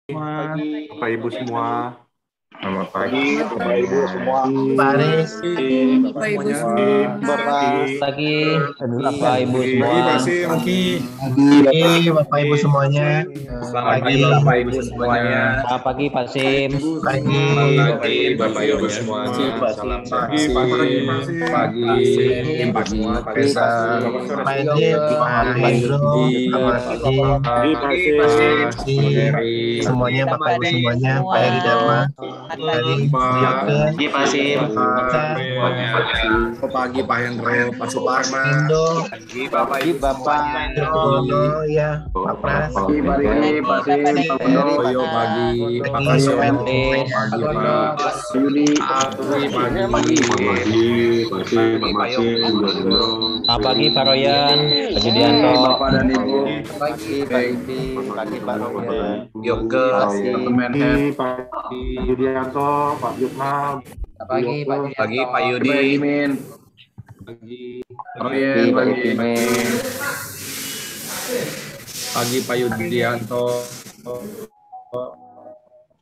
Pagi, Bapak Ibu semua. selamat pagi, Bapak Ibu semua. Pak Aris, Bapak Ibu Pagi, semua. Bapak. Pagi, Bapak Ibu Pagi. semua. Pagi, Pak Sim. pagi Bapak Ibu semuanya. Selamat pagi, Pagi, Bapak Ibu semuanya. Selamat pagi, Pak Sim. pagi, Pagi, Bapak Ibu semuanya. Salam Pagi, sehat. pagi, Pak Sim. Pagi, Pak semua, Pak Reza. Pak Edit, Pak Hendro, Pak Martin, Pagi, Pak Sim. Pak Heri, semuanya Bapak Ibu semuanya, Pak Eri Dharma, Pak Eri, Pak Yoke, Pak Sim. pagi Pak Hendro, Pak Suparman. Indo, Pagi, Bapak. Dono, ya, Pak Pras, Pagi, Pak Rini, Pak Sim, Pak Doyo, pagi, Pak Pagi, Kasyo, Pak Hendro. pagi, Pak Yudi, pagi, Selamat pagi, Pak Royan, Pak Judianto. Bapak dan Ibu, Pagi, Pak Yudi. Pagi, Pak Royan. Yoke, teman Pak Yudianto, Pak Yutmal. Pagi, Pak pagi Pak Yudi, Imin, Royen, pagi Pak Yudianto,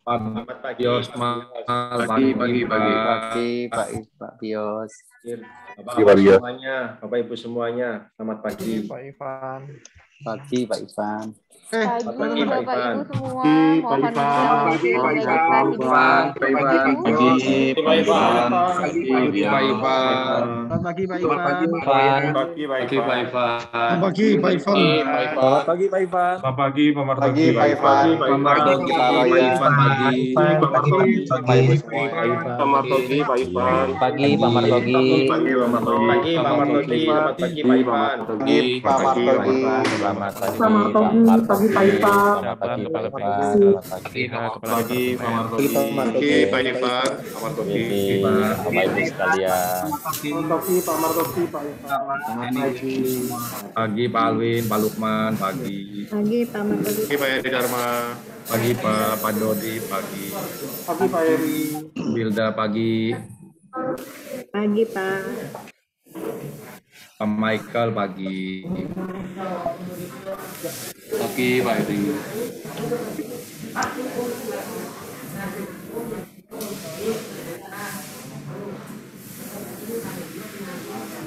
Pak Yosmal, pagi Pak Bios. Bapak semuanya, Bapak Ibu semuanya, selamat pagi. Pagi, Pak Ivan. Pagi Pagi, Bapak Pak Ibu Ivan. semua. Pak Mohon Ivan. izin Pak Ivan, registrasi di Pak Ivan, Selamat pagi, Pak Ivan. Pagi, Pak Ivan. Selamat pagi, Pak Ivan. Selamat pagi Pak Ivan. Selamat pagi, Pak Martogi. Pak Ivan, Pak Martogi, Pak Ivan, pagi. Pak Martogi, Pak Ibu semua, Pak Martogi, Pak Ivan. Pagi, Pak Martogi. Pagi Pak Martogi, selamat pagi Pak Ivan. Pagi, Pak Martogi. Selamat pagi, Selamat pagi, Pak Ivan. Selamat pagi, Pak Ivan. Pagi, Pak Martogi. Pagi, Pak Ivan. Pak Martogi. Bapak Ibu sekalian. Pak Martogi, Pak Ivan. Pagi Pak Alwin, Pak Lukman, pagi. Pagi, Pak Martogi. Pagi, Pak Edi Dharma. Pagi Pak Dodi, pagi. Pagi, Pak Eri. Bilda, pagi. Pagi, Pak. Pak Michael, pagi. Pagi Pak Edi.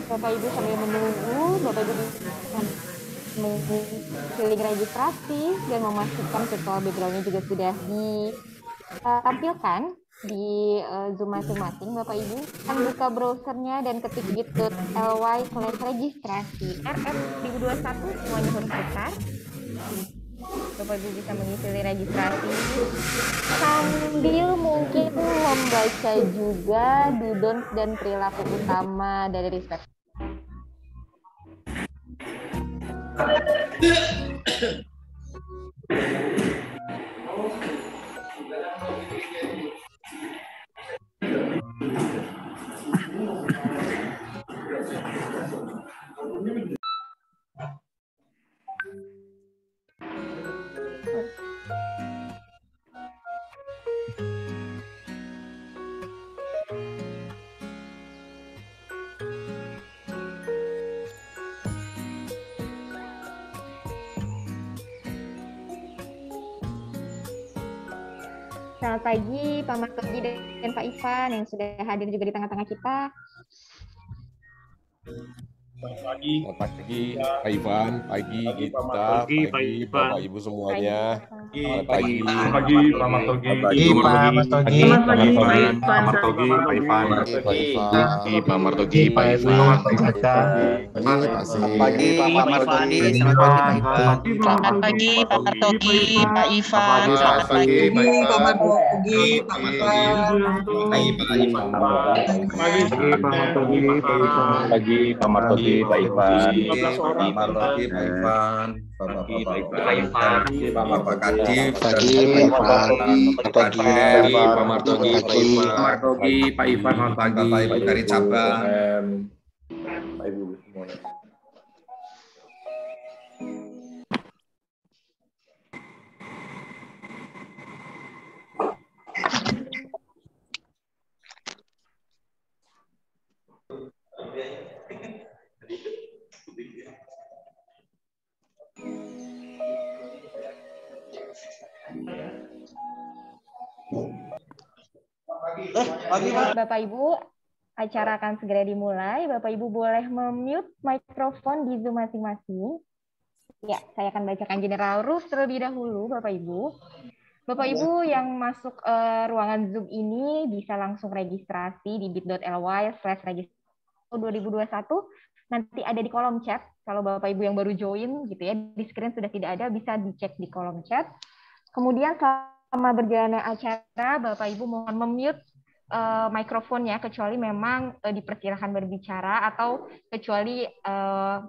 Bapak Ibu sambil menunggu, Bapak Ibu mengklik registrasi dan memastikan virtual background-nya juga sudah ditampilkan di Zoom masing-masing. Bapak Ibu kan buka browsernya dan ketik bit.ly/registrasi RF 2021 semuanya huruf besar. Bapak Ibu bisa mengisi registrasi sambil mungkin membaca juga do don'ts dan perilaku utama dari riset. Selamat pagi Pak Martogi dan Pak Ivan yang sudah hadir juga di tengah-tengah kita. Selamat pagi Pak Ivan, pagi Gita, pagi Bapak Ibu semuanya. Selamat pagi. Selamat pagi, Pak Martogi. pagi, Pak Martogi, Selamat pagi, Pak Ivan. Pak Martogi, Pak Ivan. Pagi Pak Martogi, Pak Pak Edwin, Ivan. Pak Jaka, Pagi Pak Martogi. Selamat pagi Pak Martogi, Pak Ivan. Selamat pagi Pak Ivan. Martogi, Pak Pagi Pak Ivan. Pagi, Pak Martogi, Pak Ivan. Pagi, Pak Martogi, Pak Ivan. Pak Martogi, Pak Ivan. Bapak-bapak, Bapak Kadif, Pagi, Pak Pagi, Pak Martogi, Pak Ivan. Pak Martogi, Pak Ivan, selamat pagi. Bapak Ibu dari cabang. Pak Ibu semuanya. Bapak Ibu, acara akan segera dimulai. Bapak Ibu boleh memute mikrofon di Zoom masing-masing. Ya, saya akan bacakan general rules terlebih dahulu, Bapak Ibu. Bapak Ibu yang masuk ruangan Zoom ini bisa langsung registrasi di bit.ly/registrasi 2021. Nanti ada di kolom chat. Kalau Bapak Ibu yang baru join gitu ya, di screen sudah tidak ada, bisa dicek di kolom chat. Kemudian selama berjalannya acara, Bapak Ibu mohon memute mikrofonnya kecuali memang dipersilakan berbicara atau kecuali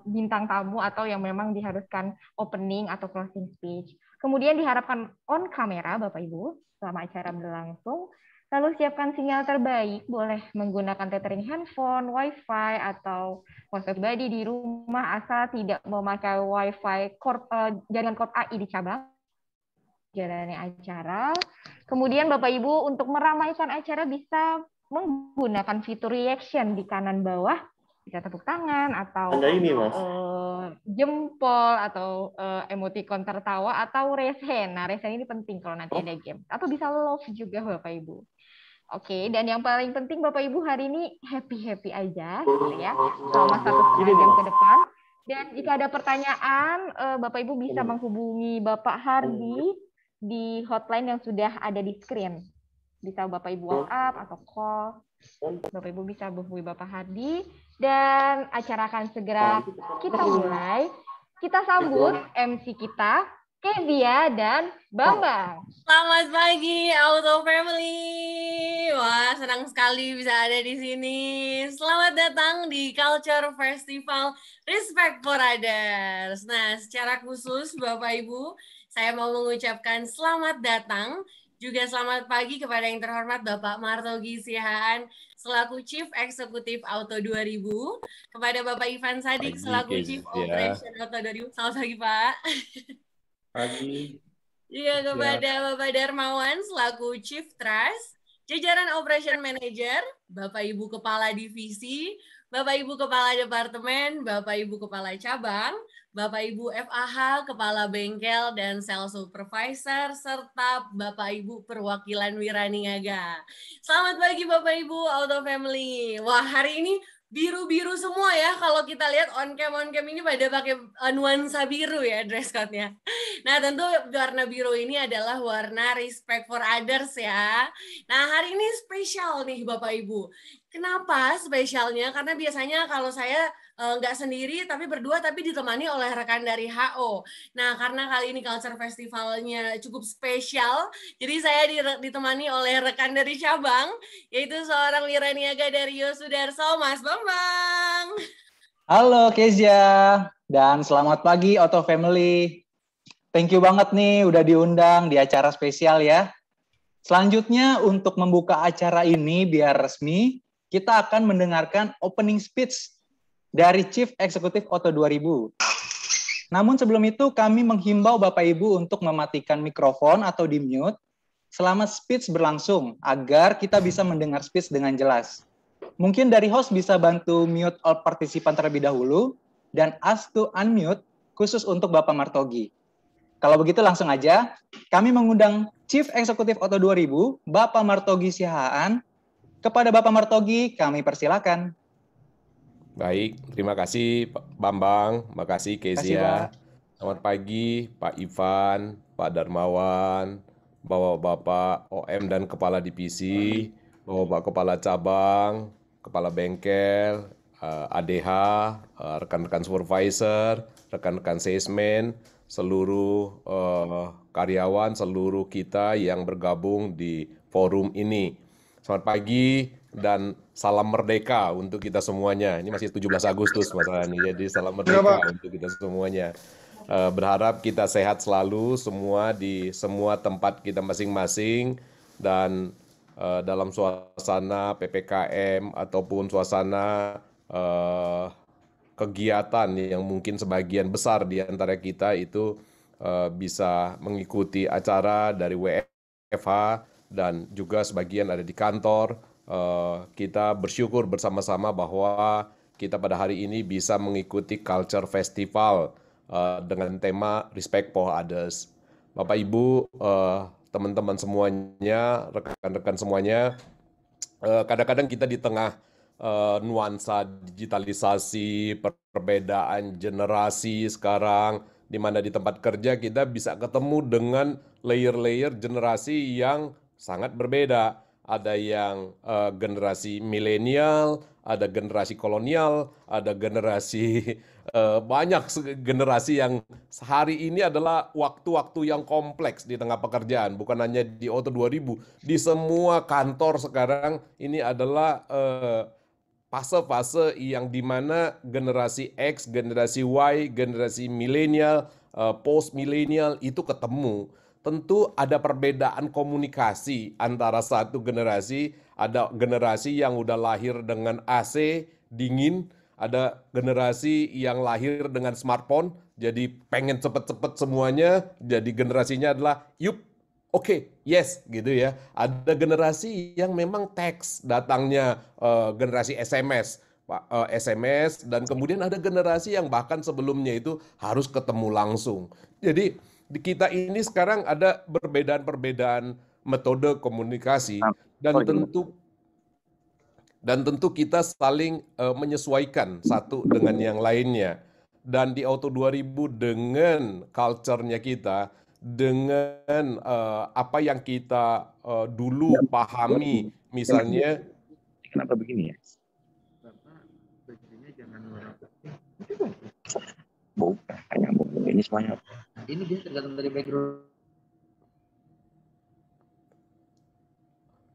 bintang tamu atau yang memang diharuskan opening atau closing speech. Kemudian diharapkan on kamera Bapak Ibu selama acara berlangsung. Lalu siapkan sinyal terbaik, boleh menggunakan tethering handphone, wifi, atau hotspot body di rumah asal tidak memakai wifi jaringan Corp AI di cabang jalannya acara. Kemudian Bapak Ibu untuk meramaikan acara bisa menggunakan fitur reaction di kanan bawah, bisa tepuk tangan atau jempol atau emoticon tertawa atau raise hand. Nah, raise hand ini penting kalau nanti ada game. Atau bisa love juga Bapak Ibu. Oke, dan yang paling penting Bapak Ibu hari ini happy-happy aja gitu ya. Selama 1,5 jam ke depan. Dan jika ada pertanyaan, Bapak Ibu bisa menghubungi Bapak Hardi di hotline yang sudah ada di screen. Bisa Bapak Ibu WhatsApp atau call. Bapak Ibu bisa menghubungi Bapak Hardi. Dan acara akan segera kita mulai. Kita sambut MC kita, Kezia dan Bambang. Selamat pagi, Auto Family. Wah, senang sekali bisa ada di sini. Selamat datang di Culture Festival Respect for Others. Nah, secara khusus Bapak Ibu, saya mau mengucapkan selamat datang, juga selamat pagi kepada yang terhormat Bapak Martogi Sihaan selaku Chief Eksekutif Auto 2000, kepada Bapak Ivan Sadik selaku Chief Operation Auto 2000. Selamat pagi, Pak. Pagi. Juga kepada Bapak Darmawan selaku Chief Trust, jajaran Operation Manager, Bapak Ibu Kepala Divisi, Bapak Ibu Kepala Departemen, Bapak Ibu Kepala Cabang, Bapak Ibu FAH, Kepala Bengkel dan Sales Supervisor, serta Bapak Ibu Perwakilan Wiraniaga. Selamat pagi Bapak Ibu Auto Family. Wah, hari ini biru-biru semua ya, kalau kita lihat on-cam ini pada pakai nuansa biru ya dress code-nya. Nah, tentu warna biru ini adalah warna respect for others ya. Nah, hari ini spesial nih Bapak Ibu. Kenapa spesialnya? Karena biasanya kalau saya nggak sendiri tapi berdua, tapi ditemani oleh rekan dari HO. Nah, karena kali ini Culture Festivalnya cukup spesial, jadi saya ditemani oleh rekan dari cabang, yaitu seorang wiraniaga dari Yosudarso, Mas Bambang. Halo Kezia, dan selamat pagi Auto Family. Thank you banget nih udah diundang di acara spesial ya. Selanjutnya untuk membuka acara ini biar resmi, kita akan mendengarkan opening speech dari Chief Eksekutif Auto 2000. Namun sebelum itu kami menghimbau Bapak Ibu untuk mematikan mikrofon atau di-mute selama speech berlangsung agar kita bisa mendengar speech dengan jelas. Mungkin dari host bisa bantu mute all partisipan terlebih dahulu dan ask to unmute khusus untuk Bapak Martogi. Kalau begitu langsung aja, kami mengundang Chief Eksekutif Auto 2000, Bapak Martogi Sihaan. Kepada Bapak Martogi, kami persilakan. Baik, terima kasih Pak Bambang, makasih Kezia. Selamat pagi Pak Ivan, Pak Darmawan, Bapak-Bapak OM dan Kepala Divisi, Bapak Kepala Cabang, Kepala Bengkel, ADH, rekan-rekan supervisor, rekan-rekan salesman, seluruh karyawan, seluruh kita yang bergabung di forum ini. Selamat pagi dan salam merdeka untuk kita semuanya. Ini masih 17 Agustus masalahnya, jadi salam merdeka untuk kita semuanya. Berharap kita sehat selalu semua di semua tempat kita masing-masing dan dalam suasana PPKM ataupun suasana kegiatan yang mungkin sebagian besar di antara kita itu bisa mengikuti acara dari WFH dan juga sebagian ada di kantor. Kita bersyukur bersama-sama bahwa kita pada hari ini bisa mengikuti Culture Festival dengan tema Respect for Others. Bapak Ibu, teman-teman semuanya, rekan-rekan semuanya. Kadang-kadang kita di tengah nuansa digitalisasi, perbedaan generasi sekarang, di mana di tempat kerja kita bisa ketemu dengan layer-layer generasi yang sangat berbeda. Ada yang generasi milenial, ada generasi kolonial, ada generasi banyak generasi yang hari ini adalah waktu-waktu yang kompleks di tengah pekerjaan, bukan hanya di Auto 2000, di semua kantor sekarang ini adalah fase-fase yang dimana generasi X, generasi Y, generasi milenial, post milenial itu ketemu. Tentu ada perbedaan komunikasi antara satu generasi, ada generasi yang udah lahir dengan AC, dingin, ada generasi yang lahir dengan smartphone, jadi pengen cepet-cepet semuanya, jadi generasinya adalah yup, oke, yes, gitu ya. Ada generasi yang memang teks, datangnya generasi SMS, SMS, dan kemudian ada generasi yang bahkan sebelumnya itu harus ketemu langsung. Jadi di kita ini sekarang ada perbedaan-perbedaan metode komunikasi dan tentu kita saling menyesuaikan satu dengan yang lainnya. Dan di Auto 2000 dengan culture-nya kita, dengan apa yang kita dulu pahami, misalnya kenapa begini ya? Bukan, hanya ini semuanya. Ini dia tergantung dari background.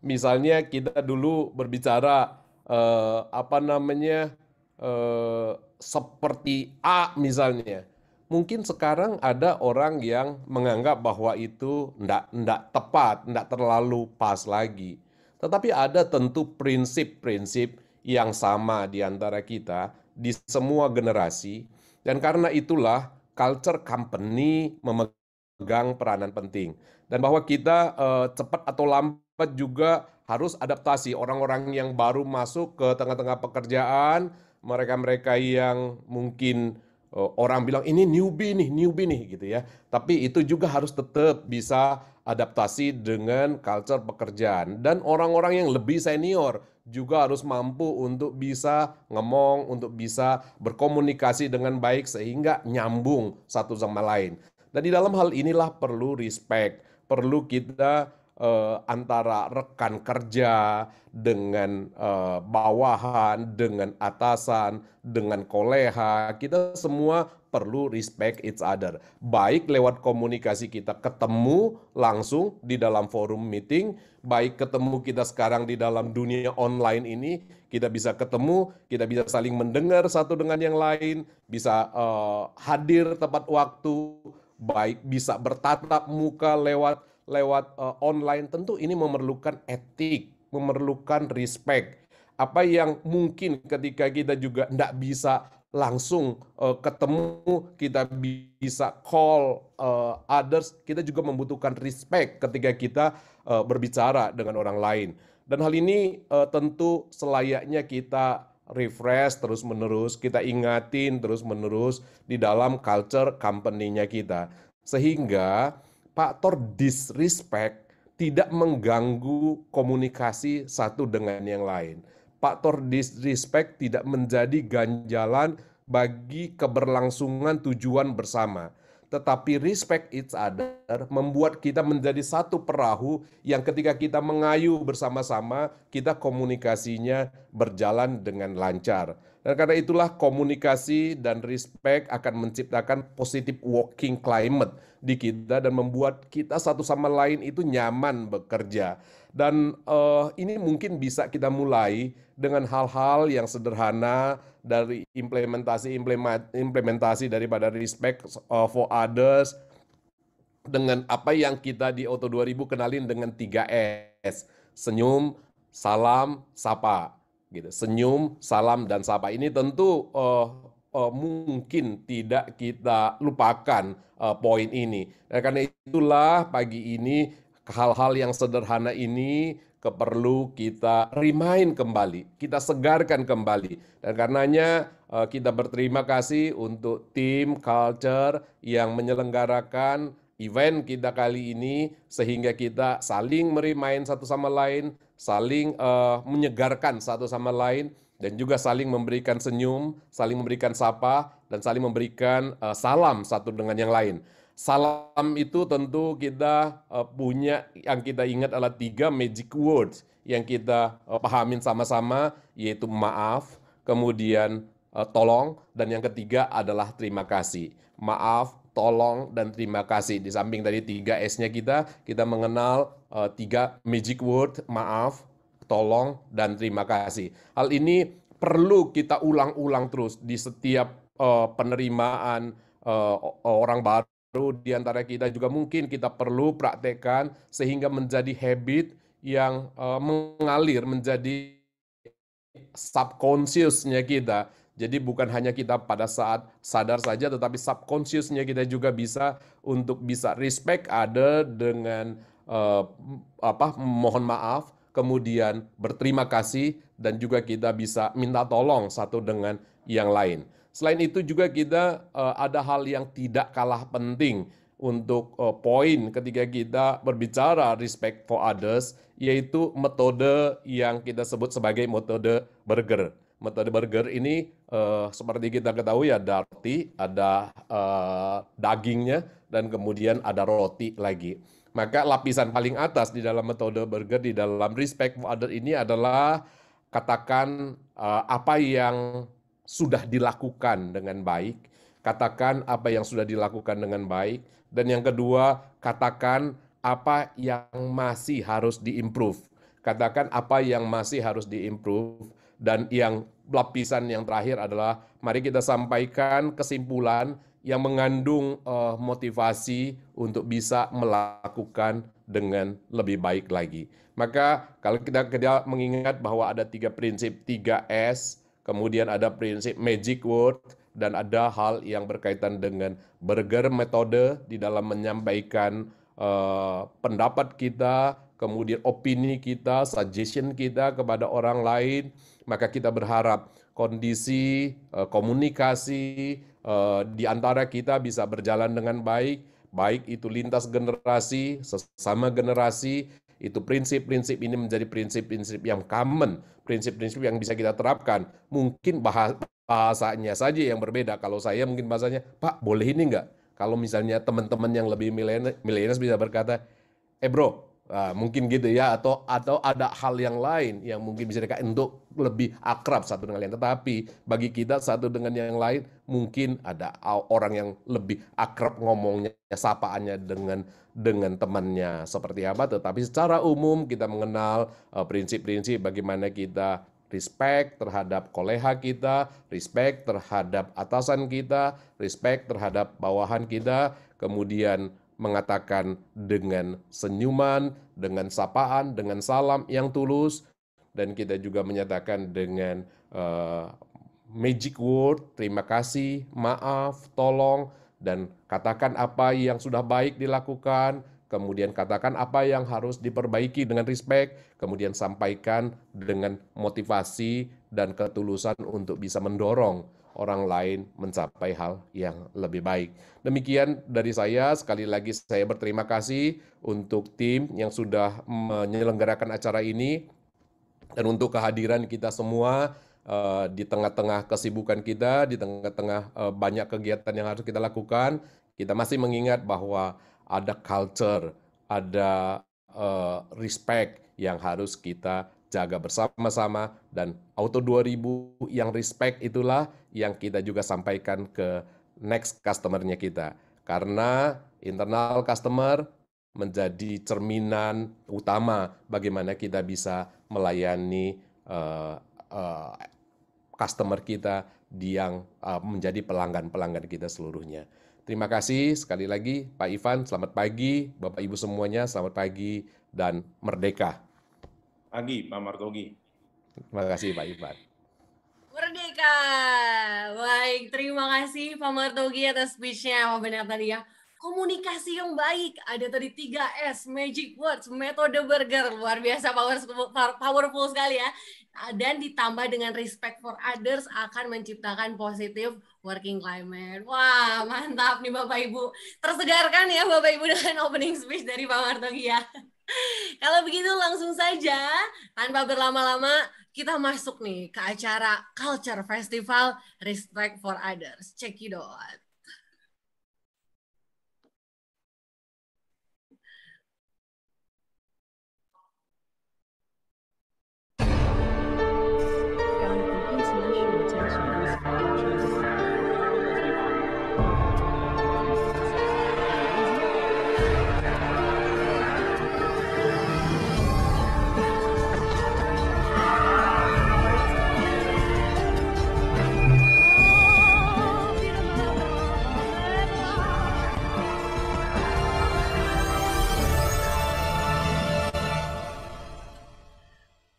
Misalnya kita dulu berbicara seperti A misalnya. Mungkin sekarang ada orang yang menganggap bahwa itu enggak tepat, enggak terlalu pas lagi. Tetapi ada tentu prinsip-prinsip yang sama di antara kita di semua generasi. Dan karena itulah culture company memegang peranan penting. Dan bahwa kita cepat atau lambat juga harus adaptasi. Orang-orang yang baru masuk ke tengah-tengah pekerjaan, mereka-mereka yang mungkin orang bilang ini newbie nih gitu ya. Tapi itu juga harus tetap bisa adaptasi dengan culture pekerjaan. Dan orang-orang yang lebih senior juga harus mampu untuk bisa ngomong, untuk bisa berkomunikasi dengan baik sehingga nyambung satu sama lain. Dan di dalam hal inilah perlu respect, perlu kita antara rekan kerja dengan bawahan, dengan atasan, dengan kolega, kita semua perlu respect each other. Baik lewat komunikasi kita ketemu langsung di dalam forum meeting, baik ketemu kita sekarang di dalam dunia online ini, kita bisa ketemu, kita bisa saling mendengar satu dengan yang lain, bisa hadir tepat waktu, baik bisa bertatap muka lewat online. Tentu ini memerlukan etik, memerlukan respect. Apa yang mungkin ketika kita juga tidak bisa langsung ketemu, kita bisa call others, kita juga membutuhkan respect ketika kita berbicara dengan orang lain. Dan hal ini tentu selayaknya kita refresh terus-menerus, kita ingatin terus-menerus di dalam culture company-nya kita. Sehingga faktor disrespect tidak mengganggu komunikasi satu dengan yang lain. Faktor disrespect tidak menjadi ganjalan bagi keberlangsungan tujuan bersama. Tetapi respect each other membuat kita menjadi satu perahu yang ketika kita mengayu bersama-sama, kita komunikasinya berjalan dengan lancar. Dan karena itulah komunikasi dan respect akan menciptakan positive working climate di kita dan membuat kita satu sama lain itu nyaman bekerja. Dan ini mungkin bisa kita mulai dengan hal-hal yang sederhana dari implementasi daripada respect for others dengan apa yang kita di Auto 2000 kenalin dengan 3S. Senyum, salam, sapa. Gitu. Senyum, salam, dan sapa. Ini tentu mungkin tidak kita lupakan poin ini. Dan karena itulah pagi ini hal-hal yang sederhana ini perlu kita remind kembali, kita segarkan kembali. Dan karenanya kita berterima kasih untuk tim culture yang menyelenggarakan event kita kali ini sehingga kita saling bermain satu sama lain, saling menyegarkan satu sama lain, dan juga saling memberikan senyum, saling memberikan sapa, dan saling memberikan salam satu dengan yang lain. Salam itu tentu kita punya, yang kita ingat adalah 3 magic words yang kita pahamin sama-sama, yaitu maaf, kemudian tolong, dan yang ketiga adalah terima kasih. Maaf, tolong, dan terima kasih. Di samping tadi 3 S-nya kita mengenal 3 magic word, maaf, tolong, dan terima kasih. Hal ini perlu kita ulang-ulang terus di setiap penerimaan orang baru di antara kita, juga mungkin kita perlu praktekkan sehingga menjadi habit yang mengalir menjadi subconscious-nya kita. Jadi bukan hanya kita pada saat sadar saja, tetapi subconscious-nya kita juga bisa untuk bisa respect other dengan mohon maaf, kemudian berterima kasih, dan juga kita bisa minta tolong satu dengan yang lain. Selain itu juga kita ada hal yang tidak kalah penting untuk poin ketika kita berbicara respect for others, yaitu metode yang kita sebut sebagai metode burger. Metode burger ini seperti kita ketahui ada roti, ada dagingnya, dan kemudian ada roti lagi. Maka lapisan paling atas di dalam metode burger, di dalam respect for others ini adalah katakan apa yang sudah dilakukan dengan baik, katakan apa yang sudah dilakukan dengan baik, dan yang kedua, katakan apa yang masih harus diimprove. Katakan apa yang masih harus diimprove, dan yang lapisan yang terakhir adalah mari kita sampaikan kesimpulan yang mengandung motivasi untuk bisa melakukan dengan lebih baik lagi. Maka kalau kita mengingat bahwa ada 3 prinsip, 3S, kemudian ada prinsip magic word, dan ada hal yang berkaitan dengan burger metode di dalam menyampaikan pendapat kita, kemudian opini kita, suggestion kita kepada orang lain. Maka kita berharap kondisi komunikasi di antara kita bisa berjalan dengan baik, baik itu lintas generasi, sesama generasi. Itu prinsip-prinsip ini menjadi prinsip-prinsip yang common, prinsip-prinsip yang bisa kita terapkan. Mungkin bahasanya saja yang berbeda. Kalau saya mungkin bahasanya, Pak boleh ini enggak? Kalau misalnya teman-teman yang lebih milenial bisa berkata, bro, mungkin gitu ya, atau ada hal yang lain yang mungkin bisa dikatakan untuk lebih akrab satu dengan lain. Tetapi bagi kita satu dengan yang lain, mungkin ada orang yang lebih akrab ngomongnya, sapaannya dengan temannya seperti apa. Tetapi secara umum kita mengenal prinsip-prinsip bagaimana kita respect terhadap kolega kita, respect terhadap atasan kita, respect terhadap bawahan kita, kemudian mengatakan dengan senyuman, dengan sapaan, dengan salam yang tulus, dan kita juga menyatakan dengan magic word, terima kasih, maaf, tolong, dan katakan apa yang sudah baik dilakukan, kemudian katakan apa yang harus diperbaiki dengan respect, kemudian sampaikan dengan motivasi dan ketulusan untuk bisa mendorong orang lain mencapai hal yang lebih baik. Demikian dari saya, sekali lagi saya berterima kasih untuk tim yang sudah menyelenggarakan acara ini, dan untuk kehadiran kita semua di tengah-tengah kesibukan kita, di tengah-tengah banyak kegiatan yang harus kita lakukan, kita masih mengingat bahwa ada culture, ada respect yang harus kita jaga bersama-sama, dan Auto 2000 yang respect itulah yang kita juga sampaikan ke next customer-nya kita. Karena internal customer menjadi cerminan utama bagaimana kita bisa melayani customer kita yang menjadi pelanggan-pelanggan kita seluruhnya. Terima kasih sekali lagi Pak Ivan, selamat pagi, Bapak Ibu semuanya, selamat pagi dan merdeka. Pagi Pak Martogi. Terima kasih Pak Ivan. Merdeka. Baik, terima kasih Pak Martogi atas speech-nya. Benar tadi ya. komunikasi yang baik. Ada tadi 3S, magic words, metode burger, luar biasa powerful sekali ya. Dan ditambah dengan respect for others akan menciptakan positive working climate. Wah, mantap nih Bapak Ibu. Tersegarkan ya Bapak Ibu dengan opening speech dari Pak Martogi ya. Kalau begitu langsung saja, tanpa berlama-lama, kita masuk nih ke acara Culture Festival Respect for Others. Check it out.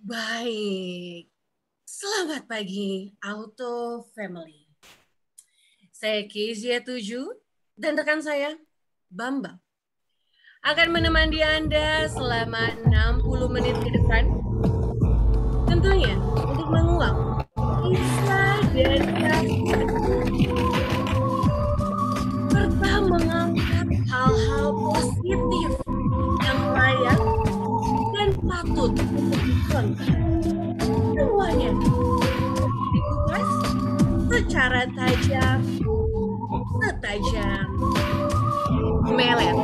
Baik, selamat pagi Auto Family. Saya Kezia 7 dan rekan saya Bambang akan menemani Anda selama 60 menit ke depan. Tentunya untuk menguak kisah dan kasus serta mengangkat hal-hal positif yang layak dan patut untuk dicontoh. Semuanya dikupas secara tajam, setajam melet.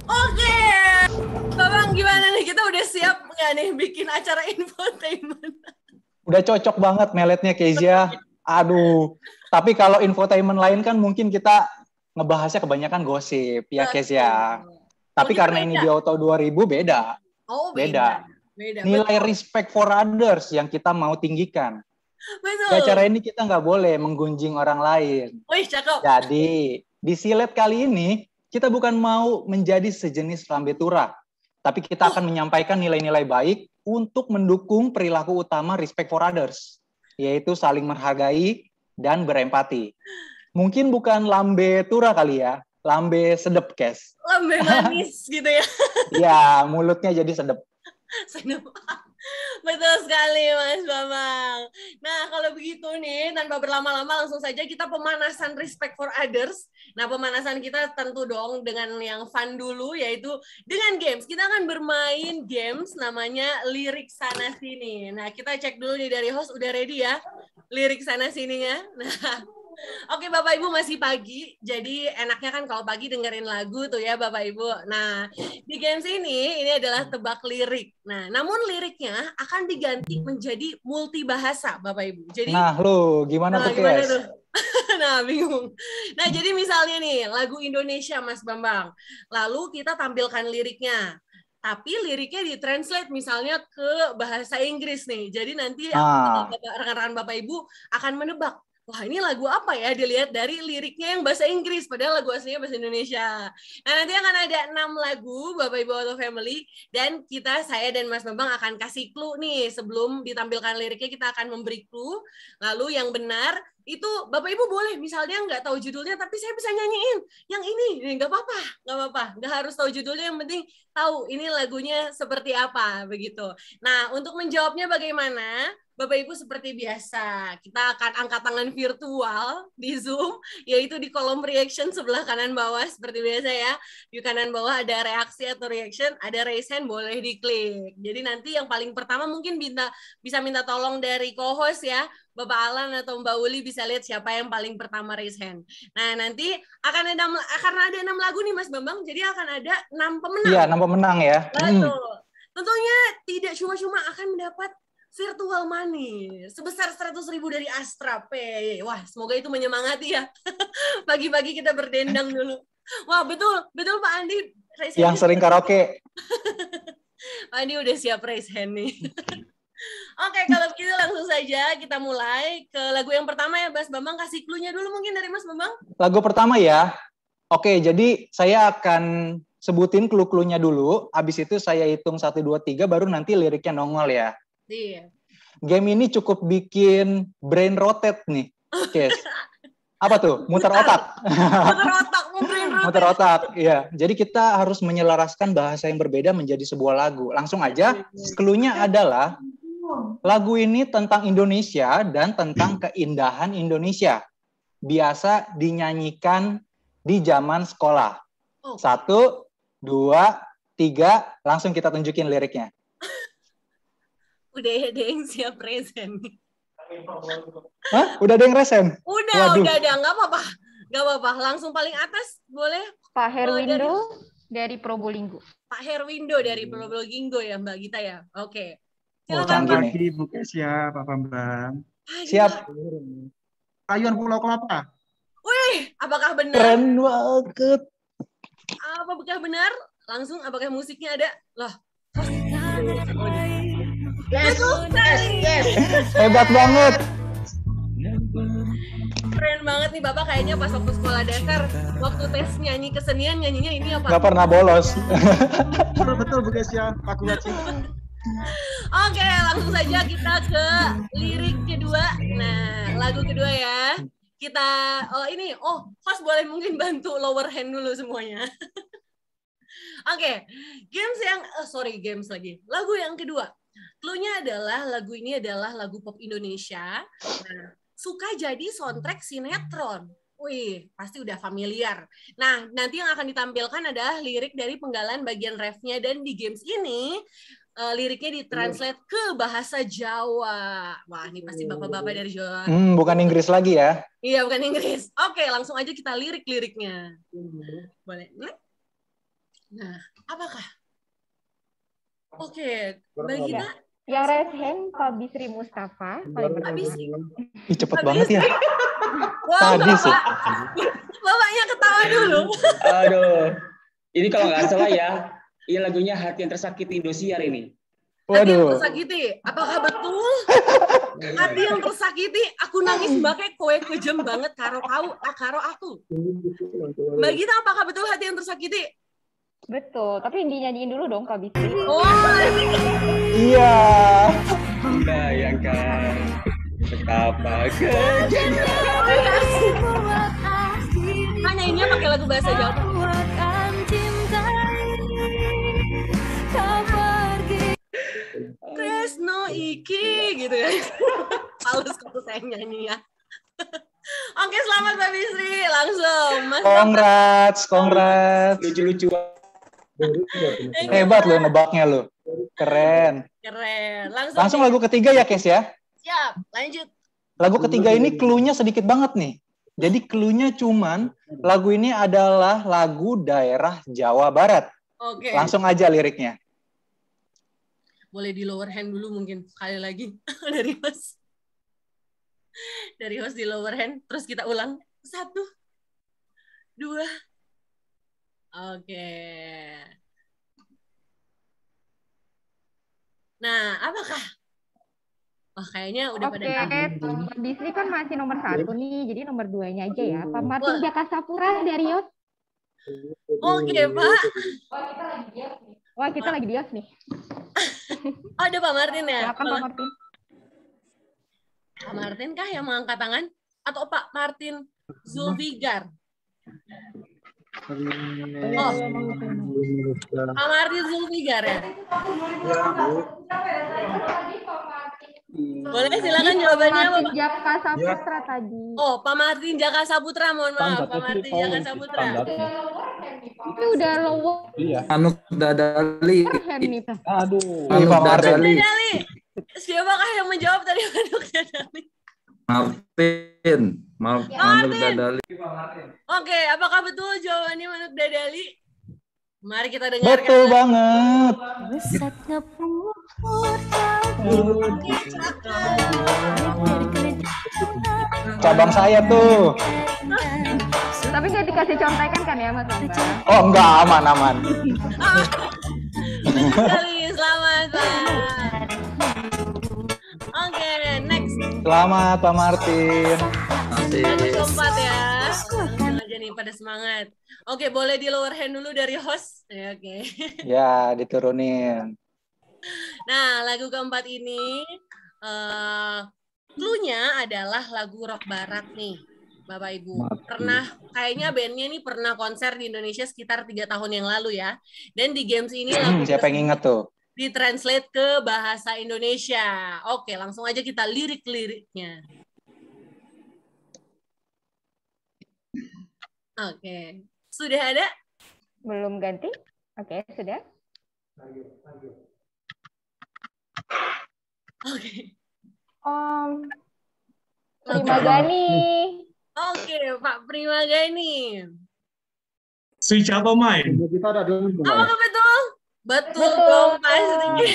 Oke, Babang gimana nih? Kita udah siap nggak nih bikin acara infotainment? Udah cocok banget meletnya Kezia. Aduh, tapi kalau infotainment lain kan mungkin kita ngebahasnya kebanyakan gosip ya Kezia. Tapi karena ini di Auto 2000 beda. Oh, beda. Nilai respect for others yang kita mau tinggikan. Betul. Di acara ini kita nggak boleh menggunjing orang lain. Wih, cakep. Jadi, di silet kali ini, kita bukan mau menjadi sejenis lambe tura. Tapi kita akan menyampaikan nilai-nilai baik untuk mendukung perilaku utama respect for others. Yaitu saling menghargai dan berempati. Mungkin bukan lambe tura kali ya. Lambe sedep, Kes. Lambe manis gitu ya. Iya, mulutnya jadi sedep. Sedep. Betul sekali Mas Bambang. Nah kalau begitu nih, tanpa berlama-lama langsung saja kita pemanasan respect for others. Nah pemanasan kita tentu dong dengan yang fun dulu, yaitu dengan games. Kita akan bermain games namanya lirik sana sini. Nah kita cek dulu nih dari host, udah ready ya lirik sana sininya. Nah oke Bapak Ibu, masih pagi, jadi enaknya kan kalau pagi dengerin lagu tuh ya Bapak Ibu. Nah, di games ini adalah tebak lirik. Nah, namun liriknya akan diganti menjadi multibahasa Bapak Ibu. Jadi, nah, lo gimana tuh, gimana Kes? tuh? Nah, bingung. Nah, jadi misalnya nih, lagu Indonesia Mas Bambang. Lalu kita tampilkan liriknya. Tapi liriknya ditranslate misalnya ke bahasa Inggris nih. Jadi nanti rekan-rekan Bapak Ibu akan menebak. Wah ini lagu apa ya, dilihat dari liriknya yang bahasa Inggris, padahal lagu aslinya bahasa Indonesia. Nah nanti akan ada 6 lagu Bapak Ibu Auto Family, dan saya dan Mas Bambang akan kasih clue nih, sebelum ditampilkan liriknya kita akan memberi clue, lalu yang benar, itu Bapak Ibu boleh, misalnya nggak tahu judulnya, tapi saya bisa nyanyiin yang ini, nggak apa-apa, nggak harus tahu judulnya, yang penting tahu ini lagunya seperti apa, begitu. Nah untuk menjawabnya bagaimana? Bapak Ibu seperti biasa, kita akan angkat tangan virtual di Zoom, yaitu di kolom reaction sebelah kanan bawah, seperti biasa ya. Di kanan bawah ada reaksi atau reaction, ada raise hand, boleh diklik. Jadi nanti yang paling pertama mungkin bisa minta tolong dari co-host ya, Bapak Alan atau Mbak Uli bisa lihat siapa yang paling pertama raise hand. Nah nanti karena ada 6 lagu nih Mas Bambang, jadi akan ada 6 pemenang. Iya, 6 pemenang ya. Betul. Tentunya tidak cuma-cuma akan mendapat virtual money sebesar 100.000 dari Astra Pay. Wah, semoga itu menyemangati ya. Pagi-pagi kita berdendang dulu. Wah, betul Pak Andi. Yang sering karaoke. Pak Andi udah siap raise hand nih. Oke, kalau begitu langsung saja kita mulai ke lagu yang pertama ya, Mas Bambang. Kasih clue-nya dulu mungkin dari Mas Bambang. Lagu pertama ya. Oke, jadi saya akan sebutin clue-cluenya dulu. Habis itu saya hitung 1, 2, 3, baru nanti liriknya nongol ya. Iya. Game ini cukup bikin brain rotate nih, Kes. Apa tuh? Muter otak. Muter otak, iya. Jadi kita harus menyelaraskan bahasa yang berbeda menjadi sebuah lagu. Langsung aja, clue-nya adalah lagu ini tentang Indonesia dan tentang keindahan Indonesia. Biasa dinyanyikan di zaman sekolah. 1, 2, 3, langsung kita tunjukin liriknya. Udah ada yang siap resen. Hah? Udah ada yang resen? Udah, nggak apa-apa. Nggak apa-apa, langsung paling atas boleh. Pak Herwindo dari Probolinggo. Pak Herwindo dari Probolinggo ya Mbak Gita ya? Oke. Silakan Pak. Bu Kesia, Pak Bambang. Siap. Rayuan Pulau Kelapa. Wih, apakah benar? Keren banget. Apakah benar? Langsung, apakah musiknya ada? Loh. Yes. Hebat banget. Keren banget nih Bapak, kayaknya pas waktu sekolah dasar, waktu tes nyanyi kesenian, nyanyinya ini apa? Nggak pernah bolos. Betul Bu Kesia, Pak Kuwaci. Oke, langsung saja kita ke lirik kedua. Nah, lagu kedua ya. Kita, host boleh mungkin bantu lower hand dulu semuanya. Oke, lagu yang kedua. Clue-nya adalah lagu ini adalah lagu pop Indonesia. Nah, suka jadi soundtrack sinetron. Wih, pasti udah familiar. Nah, nanti yang akan ditampilkan adalah lirik dari penggalan bagian refnya, dan di games ini liriknya ditranslate ke bahasa Jawa. Wah, ini pasti bapak-bapak dari Jawa. Bukan Inggris lagi ya? Iya, bukan Inggris. Oke, langsung aja kita lirik-liriknya. Boleh? Nah, apakah? Oke, Mbak Gita. Yang raise hand Pak Bisri Mustafa. Pak Bisri. Cepet banget ya. Wow, Tadi sih. Bapaknya ketawa dulu. Aduh. Ini kalau nggak salah ya, ini lagunya Hati yang Tersakiti Indosiar ini. Hati yang tersakiti. Apakah betul? Hati yang tersakiti, aku nangis pakai kowe kejem banget karo aku. Mbak Gita, apakah betul hati yang tersakiti? Betul, tapi dinyanyiin dulu dong Kak Bisri. Oh, iya. Bayangkan betapa kejamnya. Hanya ini pakai lagu bahasa Jawa. Tresno iki gitu ya. Halus kalau saya nyanyi ya. Oke, selamat Mbak Bisri. Langsung. Congrats. Lucu-lucu. Hebat lo nebaknya lo. Keren. Langsung lagu ketiga ya, Kes ya? Siap, lanjut. Lagu ketiga ini clue-nya sedikit banget nih. Jadi clue-nya cuman lagu ini adalah lagu daerah Jawa Barat. Oke. Langsung aja liriknya. Boleh di lower hand dulu mungkin sekali lagi dari host. Dari host di lower hand, terus kita ulang. 1, 2. Oke. Nah, apakah? Oh, kayaknya udah pada tahu. Pak Bisri kan masih nomor 1 nih, jadi nomor 2-nya aja ya. Pak Martin Jaka Sapura dari Yos. Oke, Pak. Wah, kita lagi di Yos nih. Ada Pak Martin ya? Silakan Pak Martin. Pak Martin kah yang mengangkat tangan? Atau Pak Martin Zulfigar? Oh, Pak Martin Zulfigar ya? Boleh silakan jawabannya apa Pak? Jaka Saputra tadi. Oh, Pak Martin Jaka Saputra, mohon maaf. Pak Martin Jaka Saputra. Tapi udah lowo. Iya. Anuk Dadali. Aduh. Anuk Dadali. Siapakah yang menjawab tadi Anuk Dadali? Martin. Anuk Dadali. Oke, apakah betul jawabannya Manuk Dadali? Mari kita dengarkan. Betul banget. Cabang saya tuh. Tapi nggak dikasih contekan kan ya Mas Bambang? Oh enggak, aman. Selamat Pak. Oke, next. Selamat Pak Martin. Lagu keempat ya. Langsung aja nih pada semangat. Oke, boleh di lower hand dulu dari host. Ya, oke. Ya, diturunin. Nah, lagu keempat ini Clue-nya adalah lagu rock barat nih, Bapak Ibu. Kayaknya bandnya nih pernah konser di Indonesia sekitar 3 tahun yang lalu ya. Dan di games ini lagu siapa yang ingat tuh? Ditranslate ke bahasa Indonesia. Oke, langsung aja kita lirik-liriknya. Oke, sudah ada? Belum ganti? Oke, sudah. Oke. Primagani. Oke, Pak Primagani. Switch apa main? Apakah betul? Betul dong, pasti.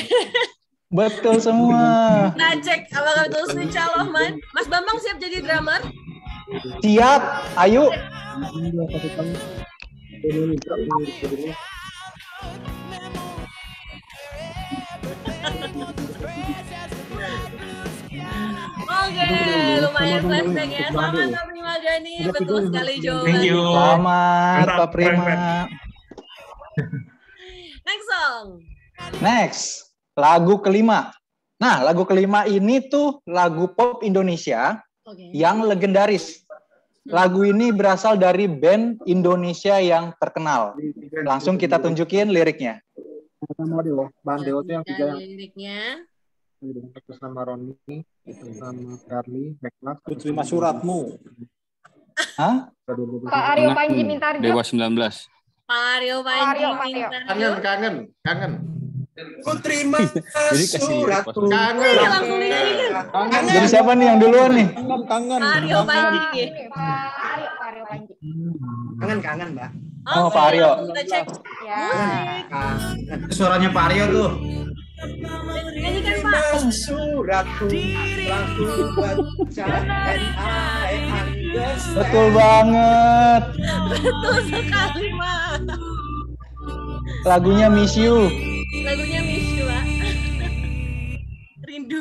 Betul semua. Kita cek apakah betul switch Allah, Man. Mas Bambang siap jadi drummer? Siap, ayo. Oke, lumayan flashback ya. Selamat Pak Primagani, betul sekali jawabannya. Thank you. Selamat Pak Prima. Next song. Next, lagu kelima. Nah, lagu kelima ini tuh lagu pop Indonesia yang legendaris. Lagu ini berasal dari band Indonesia yang terkenal. Langsung kita tunjukin liriknya. Bandeo itu yang 3 yang liriknya. Itu sama Roni, itu sama Carly, Backlas, terima suratmu. Hah? Pak Aryo Panji Mintarjo. Dewa 19. Pak Aryo Panji Mintarjo. Kangen. Ku terima suratmu. Langsung dinyanyikan. Jadi siapa nih yang duluan nih? Kangen. Aryo Panji. Pak Aryo Panji. Kangen, Mbak. Oh, Pak Aryo. Kita cek. Ya. Suaranya Pak Aryo tuh. Nyanyikan, Pak. Suratku langsung baca Betul banget. Betul sekali, Pak. Lagunya Miss You. Lagunya Miss You, Pak. Rindu.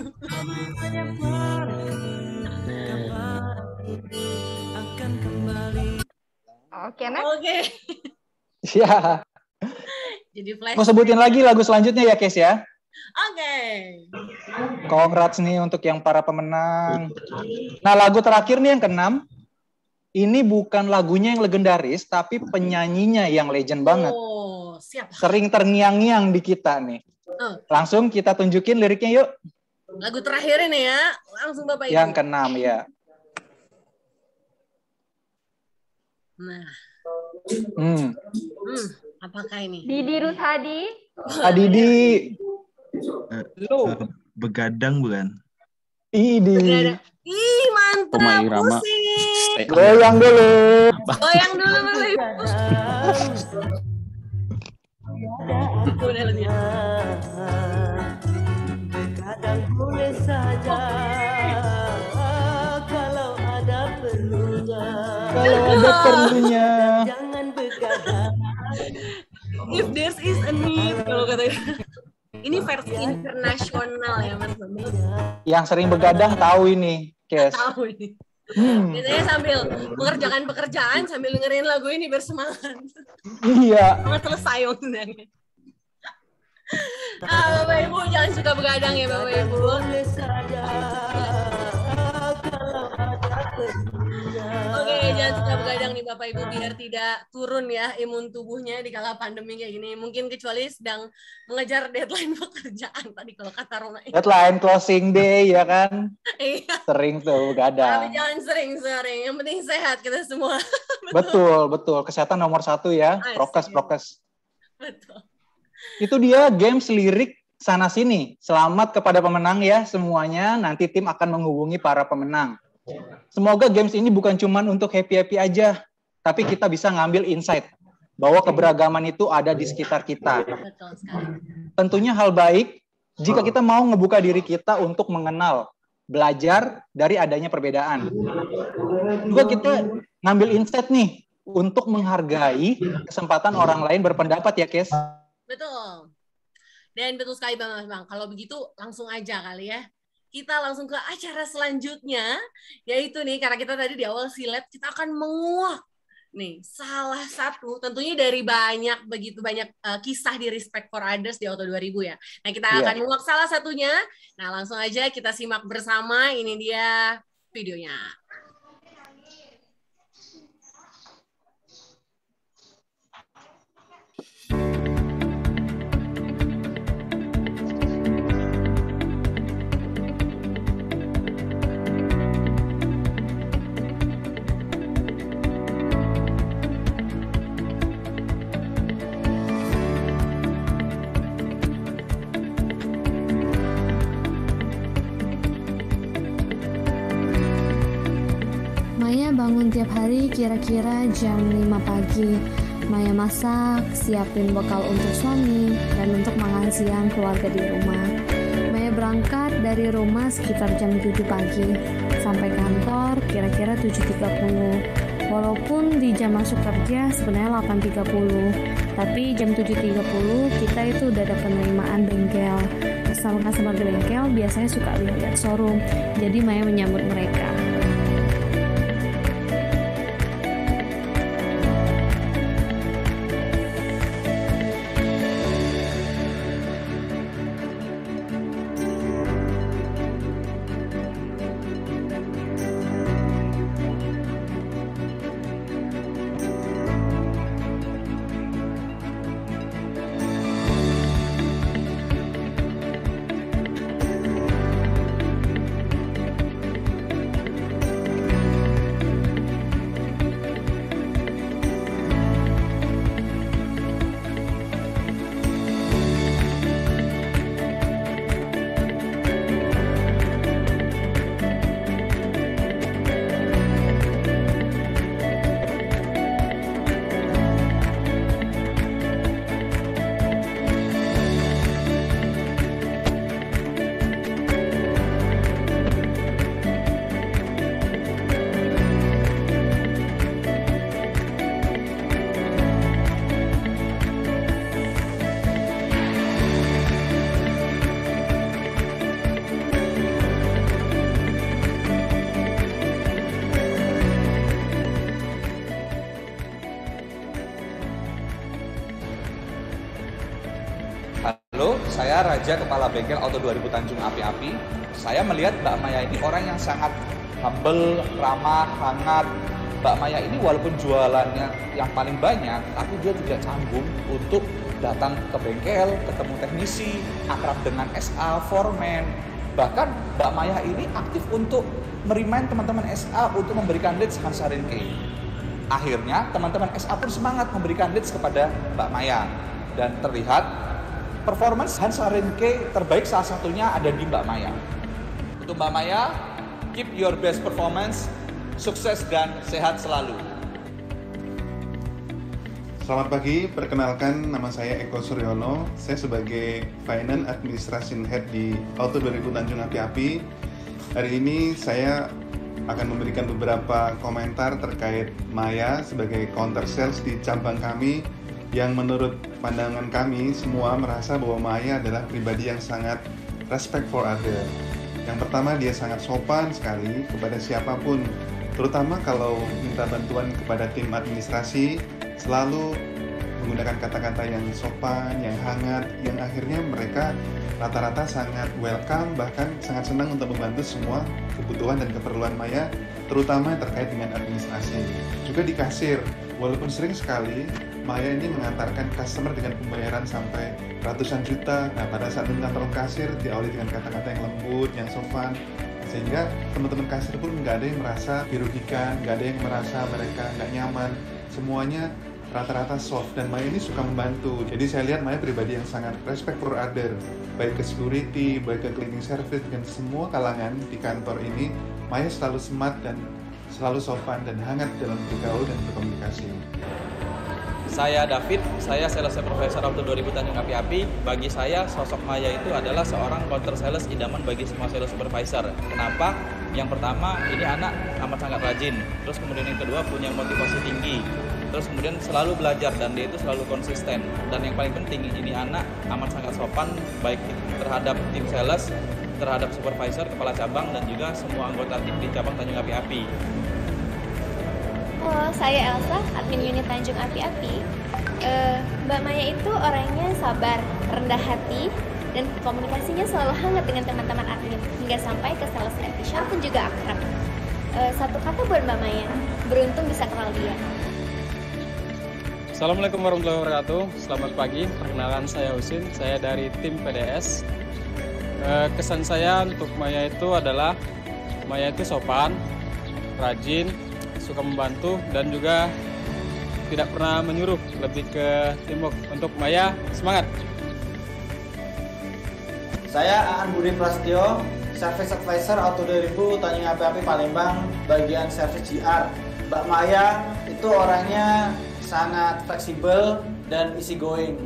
Oke, next. Oke. Ya. Jadi flash. Mau sebutin lagi lagu selanjutnya ya, Kes ya? Oke. Congrats nih untuk yang para pemenang. Nah, lagu terakhir nih yang ke-6. Ini bukan lagunya yang legendaris, tapi penyanyinya yang legend banget. Oh, siap. Sering terngiang-ngiang di kita nih. Langsung kita tunjukin liriknya yuk. Lagu terakhir ini ya. Langsung Bapak Ibu. Yang ke-6 ya. Nah. Apakah ini? Didi Rushadi. Didi. Begadang bukan? Idi. Ih, mantap. Pusing. Goyang dulu. Goyang dulu, Bapak Ibu. Udah lebih. Begadang boleh saja kalau ada perlunya. Kalau ada perlunya. Jangan begadang. If there is a need, kalau katanya. Ini versi internasional ya, Mas. Yang sering begadang tahu ini, Kes. Tahu ini. Biasanya sambil mengerjakan pekerjaan sambil dengerin lagu ini bersemangat. Iya. Nggak selesai sebenarnya. Bapak Ibu jangan suka begadang ya, Bapak Ibu. Oke, jangan suka begadang nih Bapak Ibu biar tidak turun ya imun tubuhnya di kala pandemi kayak gini. Mungkin kecuali sedang mengejar deadline pekerjaan tadi kalau kata Roma. Deadline closing day ya kan? Iya. Sering tuh begadang. Tapi jangan sering-sering. Yang penting sehat kita semua. Betul. Kesehatan nomor 1 ya. Prokes. Betul. Itu dia games lirik sana sini. Selamat kepada pemenang ya semuanya. Nanti tim akan menghubungi para pemenang. Semoga games ini bukan cuma untuk happy-happy aja, tapi kita bisa ngambil insight bahwa keberagaman itu ada di sekitar kita. Betul sekali. Tentunya hal baik jika kita mau ngebuka diri kita untuk mengenal, belajar dari adanya perbedaan. Juga kita ngambil insight nih untuk menghargai kesempatan orang lain berpendapat ya, Kes. Betul. Dan betul sekali Bang. Kalau begitu langsung aja kali ya. Kita langsung ke acara selanjutnya, yaitu nih, karena kita tadi di awal silet, kita akan menguak Nih, salah satu tentunya dari begitu banyak kisah di Respect for Others di Auto 2000 ya. Nah, kita akan menguak salah satunya. Nah, langsung aja kita simak bersama. Ini dia videonya. Maya bangun tiap hari kira-kira jam 5 pagi. Maya masak, siapin bekal untuk suami, dan untuk makan siang keluarga di rumah. Maya berangkat dari rumah sekitar jam 7 pagi. Sampai kantor kira-kira 7.30. Walaupun di jam masuk kerja sebenarnya 8.30. Tapi jam 7.30 kita itu udah ada penerimaan bengkel. Customer di bengkel biasanya suka lihat showroom. Jadi Maya menyambut mereka. Saya Raja, Kepala Bengkel Auto 2000 Tanjung Api-Api. Saya melihat Mbak Maya ini orang yang sangat humble, ramah, hangat. Mbak Maya ini walaupun jualannya yang paling banyak, tapi dia tidak canggung untuk datang ke bengkel, ketemu teknisi, akrab dengan SA, foreman. Bahkan Mbak Maya ini aktif untuk merimain teman-teman SA untuk memberikan leads Hansa Renke. Akhirnya teman-teman SA pun semangat memberikan leads kepada Mbak Maya. Dan terlihat performance Hansa Renke terbaik salah satunya ada di Mbak Maya. Untuk Mbak Maya, keep your best performance, sukses dan sehat selalu. Selamat pagi, perkenalkan nama saya Eko Suryono. Saya sebagai Finance Administration Head di Auto 2000 Tanjung Api-Api. Hari ini saya akan memberikan beberapa komentar terkait Maya sebagai counter sales di cabang kami, yang menurut pandangan kami semua merasa bahwa Maya adalah pribadi yang sangat respect for other. Yang pertama, dia sangat sopan sekali kepada siapapun, terutama kalau minta bantuan kepada tim administrasi, selalu menggunakan kata-kata yang sopan, yang hangat, yang akhirnya mereka rata-rata sangat welcome, bahkan sangat senang untuk membantu semua kebutuhan dan keperluan Maya, terutama terkait dengan administrasi. Juga di kasir, walaupun sering sekali Maya ini mengantarkan customer dengan pembayaran sampai ratusan juta. Nah, pada saat meminta tolong kasir, diawali dengan kata-kata yang lembut, yang sopan, sehingga teman-teman kasir pun nggak ada yang merasa dirugikan, nggak ada yang merasa mereka nggak nyaman. Semuanya rata-rata soft, dan Maya ini suka membantu. Jadi saya lihat Maya pribadi yang sangat respect for other, baik ke security, baik ke cleaning service, dan semua kalangan di kantor ini. Maya selalu smart dan selalu sopan dan hangat dalam bergaul dan berkomunikasi. Saya David, saya Sales Supervisor Auto 2000 Tanjung Api-Api. Bagi saya, sosok Maya itu adalah seorang counter sales idaman bagi semua sales supervisor. Kenapa? Yang pertama, ini anak amat sangat rajin. Terus kemudian yang kedua, punya motivasi tinggi. Terus kemudian selalu belajar dan dia itu selalu konsisten. Dan yang paling penting, ini anak amat sangat sopan, baik terhadap tim sales, terhadap supervisor, kepala cabang, dan juga semua anggota tim di cabang Tanjung Api-Api. Halo, saya Elsa, admin unit Tanjung Api-Api. Mbak Maya itu orangnya sabar, rendah hati, dan komunikasinya selalu hangat dengan teman-teman admin, hingga sampai ke sales official pun juga akrab. Satu kata buat Mbak Maya, beruntung bisa kenal dia. Assalamualaikum warahmatullahi wabarakatuh. Selamat pagi, perkenalkan saya Husin, saya dari tim PDS. Kesan saya untuk Maya itu adalah Maya itu sopan, rajin, suka membantu, dan juga tidak pernah menyuruh, lebih ke teamwork. Untuk Maya, semangat! Saya Aan Budi Prasetyo, Service Advisor Auto 2000 Tanjung Api-Api Palembang, bagian Service GR. Mbak Maya itu orangnya sangat fleksibel dan easy going,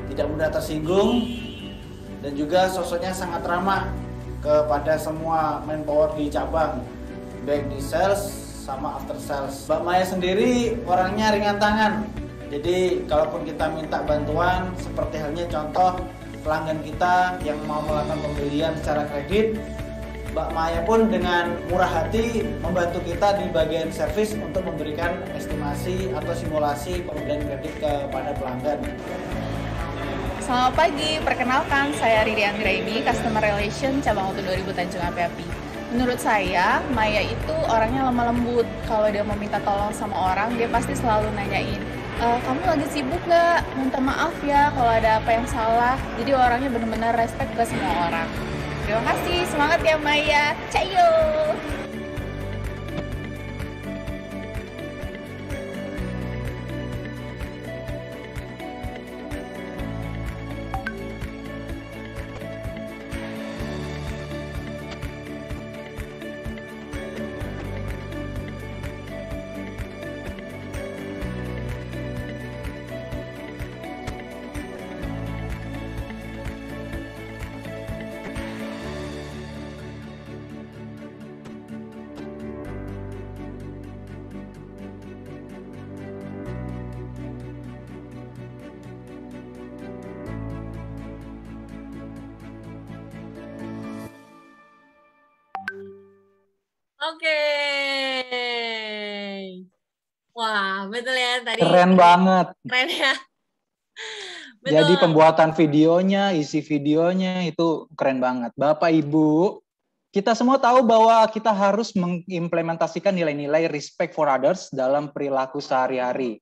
tidak mudah tersinggung, dan juga sosoknya sangat ramah kepada semua manpower di cabang, baik di sales sama after sales. Mbak Maya sendiri orangnya ringan tangan, jadi kalaupun kita minta bantuan, seperti halnya contoh pelanggan kita yang mau melakukan pembelian secara kredit, Mbak Maya pun dengan murah hati membantu kita di bagian servis untuk memberikan estimasi atau simulasi pembelian kredit kepada pelanggan. Selamat pagi, perkenalkan saya Riri Anggraini, Customer Relation Cabang Auto 2000 Tanjung Api-Api. Menurut saya, Maya itu orangnya lemah lembut. Kalau dia mau minta tolong sama orang, dia pasti selalu nanyain, kamu lagi sibuk nggak? Minta maaf ya kalau ada apa yang salah. Jadi orangnya benar-benar respect ke semua orang. Terima kasih, semangat ya Maya. Cayo! Oke. Wah, betul ya tadi. Keren banget. Keren ya. Betul. Jadi pembuatan videonya, isi videonya itu keren banget. Bapak Ibu, kita semua tahu bahwa kita harus mengimplementasikan nilai-nilai respect for others dalam perilaku sehari-hari.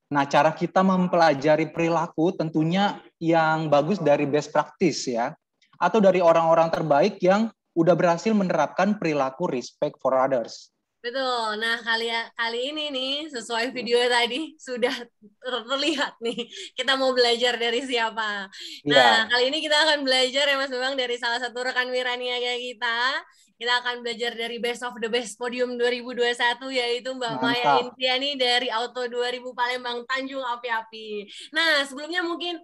Nah, cara kita mempelajari perilaku tentunya yang bagus dari best practice ya, atau dari orang-orang terbaik yang udah berhasil menerapkan perilaku respect for others. Betul. Nah, kali ini nih sesuai video tadi sudah terlihat nih kita mau belajar dari siapa. Nah, kali ini kita akan belajar ya Mas Bambang dari salah satu rekan wiraniaga kita. Kita akan belajar dari Best of the Best Podium 2021 yaitu Mbak Maya Intiani dari Auto 2000 Palembang Tanjung Api-Api. Nah, sebelumnya mungkin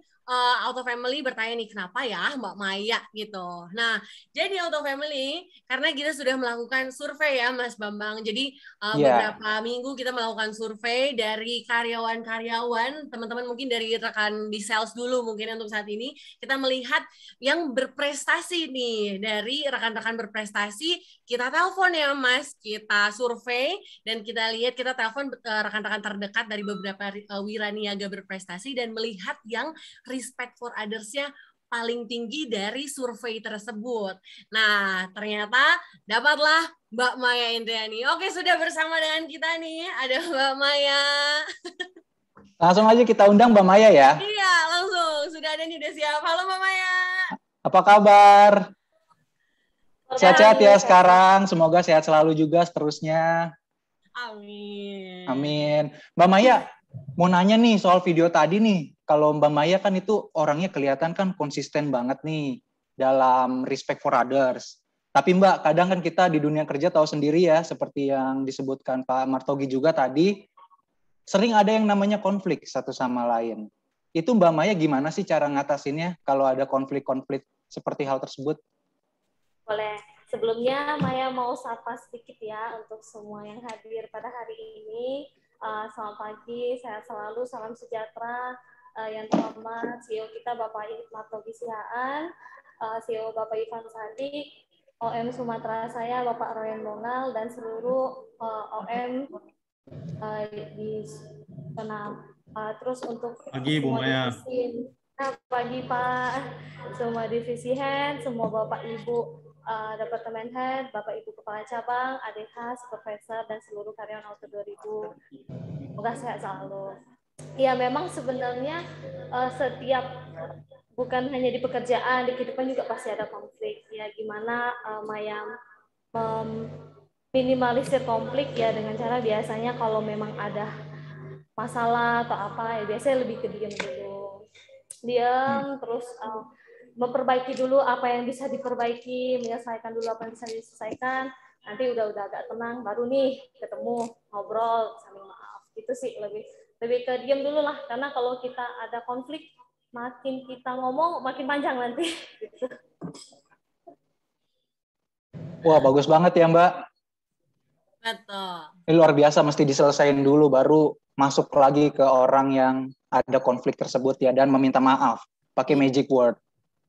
Auto Family bertanya nih kenapa ya Mbak Maya gitu. Nah, jadi Auto Family karena kita sudah melakukan survei ya Mas Bambang. Jadi beberapa minggu kita melakukan survei dari karyawan-karyawan, teman-teman mungkin dari rekan di sales dulu mungkin untuk saat ini kita melihat yang berprestasi nih dari rekan-rekan berprestasi. Kita telepon ya Mas, kita survei dan kita lihat kita telepon rekan-rekan terdekat dari beberapa wiraniaga berprestasi dan melihat yang respect for others-nya paling tinggi dari survei tersebut. Nah, ternyata dapatlah Mbak Maya Indrayani. Oke, sudah bersama dengan kita nih, ada Mbak Maya. Langsung aja kita undang Mbak Maya ya. Iya, langsung. Sudah ada nih, udah siap. Halo Mbak Maya. Apa kabar? Sehat-sehat ya sekarang. Semoga sehat selalu juga seterusnya. Amin. Amin. Mbak Maya, mau nanya nih soal video tadi nih. Kalau Mbak Maya kan itu orangnya kelihatan kan konsisten banget nih dalam respect for others. Tapi Mbak, kadang kan kita di dunia kerja tahu sendiri ya, seperti yang disebutkan Pak Martogi juga tadi, sering ada yang namanya konflik satu sama lain. Itu Mbak Maya gimana sih cara ngatasinnya kalau ada konflik-konflik seperti hal tersebut? Boleh. Sebelumnya Maya mau sapa sedikit ya untuk semua yang hadir pada hari ini. Selamat pagi, sehat selalu, salam sejahtera. Yang terhormat CEO kita Bapak Martogi Sihaan, CEO Bapak Ivan Sadik, OM Sumatera saya Bapak Royan Monal, dan seluruh OM di sana. Terus untuk Pagi, Bu semua Maya. divisi, pagi Pak, semua divisi head, semua Bapak Ibu Departemen Head, Bapak Ibu Kepala Cabang, ADH, Supervisor, dan seluruh karyawan Auto 2000. Semoga sehat selalu. Ya memang sebenarnya setiap, bukan hanya di pekerjaan, di kehidupan juga pasti ada konflik. Ya gimana Maya minimalisir konflik ya dengan cara biasanya kalau memang ada masalah atau apa ya biasanya lebih ke diam terus memperbaiki dulu apa yang bisa diperbaiki, menyelesaikan dulu apa yang bisa diselesaikan, nanti udah agak tenang baru nih ketemu ngobrol saling maaf gitu sih, lebih ke diam dulu lah, karena kalau kita ada konflik makin kita ngomong makin panjang nanti gitu. Wah, bagus banget ya Mbak. Betul. Ini luar biasa, mesti diselesaikan dulu baru masuk lagi ke orang yang ada konflik tersebut ya, dan meminta maaf pakai magic word.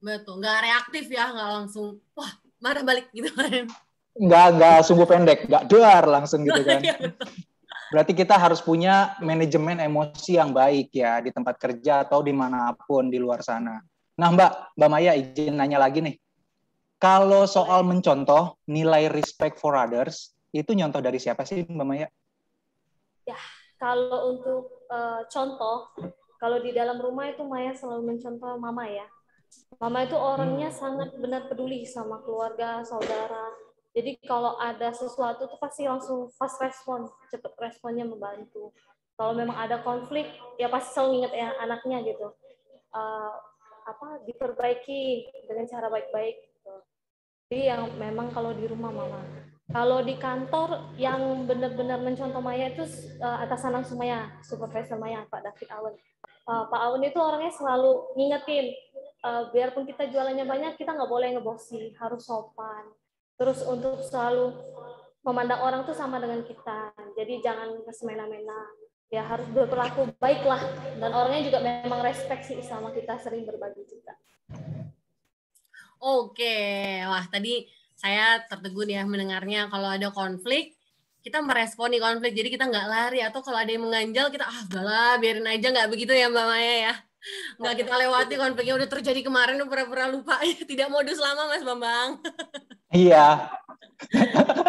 Betul, nggak reaktif ya, nggak langsung wah marah balik gitu kan. Nggak sumbu pendek, nggak duar langsung gitu kan. Iya, betul. Berarti kita harus punya manajemen emosi yang baik ya di tempat kerja atau dimanapun di luar sana. Nah Mbak Maya izin nanya lagi nih. Kalau soal mencontoh nilai respect for others, itu nyontoh dari siapa sih Mbak Maya? Ya, kalau untuk contoh, kalau di dalam rumah itu Maya selalu mencontoh Mama ya. Mama itu orangnya sangat benar peduli sama keluarga, saudara. Jadi kalau ada sesuatu tuh pasti langsung fast respon, cepet responnya membantu. Kalau memang ada konflik, ya pasti selalu ingat ya anaknya gitu. Diperbaiki dengan cara baik-baik. Gitu. Jadi yang memang kalau di rumah Mama. Kalau di kantor yang benar-benar mencontoh Maya itu atasan langsung Maya, supervisor Maya, Pak David Awen. Pak Awen itu orangnya selalu ngingetin, biarpun kita jualannya banyak, kita nggak boleh ngebosi, harus sopan. Terus untuk selalu memandang orang tuh sama dengan kita, jadi jangan semena-mena. Ya harus berperilaku baiklah, dan orangnya juga memang respect sih sama kita, sering berbagi juga. Oke, wah tadi saya tertegun ya mendengarnya, kalau ada konflik kita meresponi konflik, jadi kita nggak lari, atau kalau ada yang mengganjal kita udahlah biarin aja, nggak begitu ya Mbak Maya ya, nggak kita lewati konfliknya udah terjadi kemarin, udah pura-pura lupa ya, tidak modus lama Mas Bambang. Iya.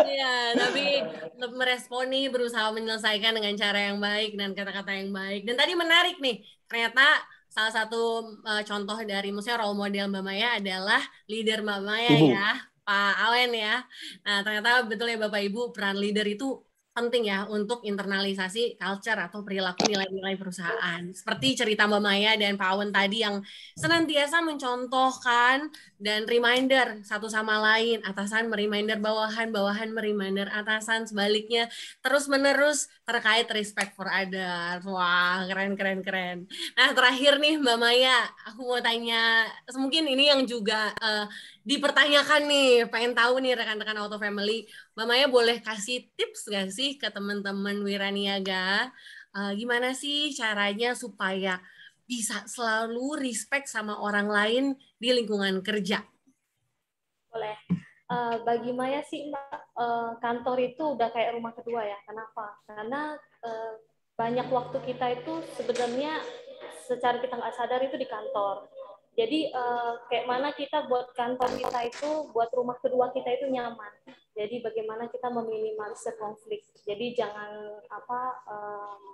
Iya, tapi meresponi, berusaha menyelesaikan dengan cara yang baik dan kata-kata yang baik. Dan tadi menarik nih, ternyata salah satu contoh dari maksudnya role model Mbak Maya adalah leader Mbak Maya ya, Pak Awen ya. Nah, ternyata betul ya Bapak Ibu, peran leader itu penting ya untuk internalisasi culture atau perilaku nilai-nilai perusahaan. Seperti cerita Mbak Maya dan Pak Awen tadi yang senantiasa mencontohkan dan reminder satu sama lain, atasan mereminder bawahan, bawahan mereminder atasan, sebaliknya terus-menerus terkait respect for others. Wah, keren. Nah, terakhir nih Mbak Maya, aku mau tanya, mungkin ini yang juga dipertanyakan nih, pengen tahu nih rekan-rekan Auto Family, Mbak Maya boleh kasih tips nggak sih ke teman-teman Wiraniaga, gimana sih caranya supaya bisa selalu respect sama orang lain di lingkungan kerja? Boleh. Bagi Maya sih Mbak, kantor itu udah kayak rumah kedua ya. Kenapa? Karena banyak waktu kita itu sebenarnya secara kita nggak sadar itu di kantor. Jadi kayak mana kita buat kantor kita itu, buat rumah kedua kita itu nyaman. Jadi bagaimana kita meminimalisir konflik. Jadi jangan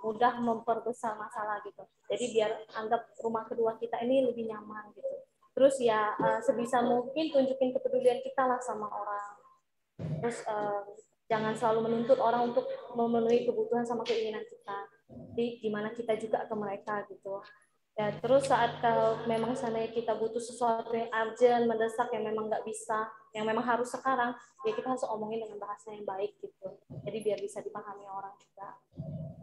mudah memperbesar masalah gitu. Jadi biar anggap rumah kedua kita ini lebih nyaman gitu. Terus ya sebisa mungkin tunjukin kepedulian kita lah sama orang. Terus jangan selalu menuntut orang untuk memenuhi kebutuhan sama keinginan kita. Jadi gimana kita juga ke mereka gitu. Ya, terus saat kalau memang sana kita butuh sesuatu yang urgent, mendesak, yang memang nggak bisa, yang memang harus sekarang, ya kita harus omongin dengan bahasa yang baik gitu. Jadi biar bisa dipahami orang juga.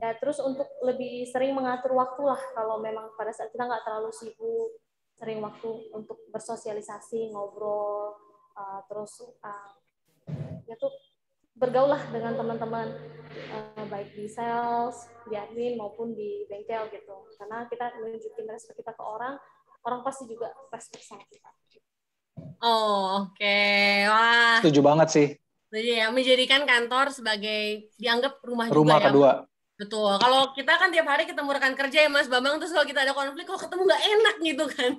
Ya, terus untuk lebih sering mengatur waktu lah, kalau memang pada saat kita nggak terlalu sibuk, sering waktu untuk bersosialisasi, ngobrol, terus ya tuh bergaul lah dengan teman-teman, baik di sales, di admin maupun di bengkel gitu. Karena kita menunjukin respect kita ke orang, orang pasti juga respect sama kita. Oh, oke. Wah. Setuju banget sih. Jadi ya, menjadikan kantor sebagai dianggap rumah juga kedua. Betul. Kalau kita kan tiap hari ketemu rekan kerja ya Mas Bambang, terus kalau kita ada konflik, kalau ketemu nggak enak gitu kan.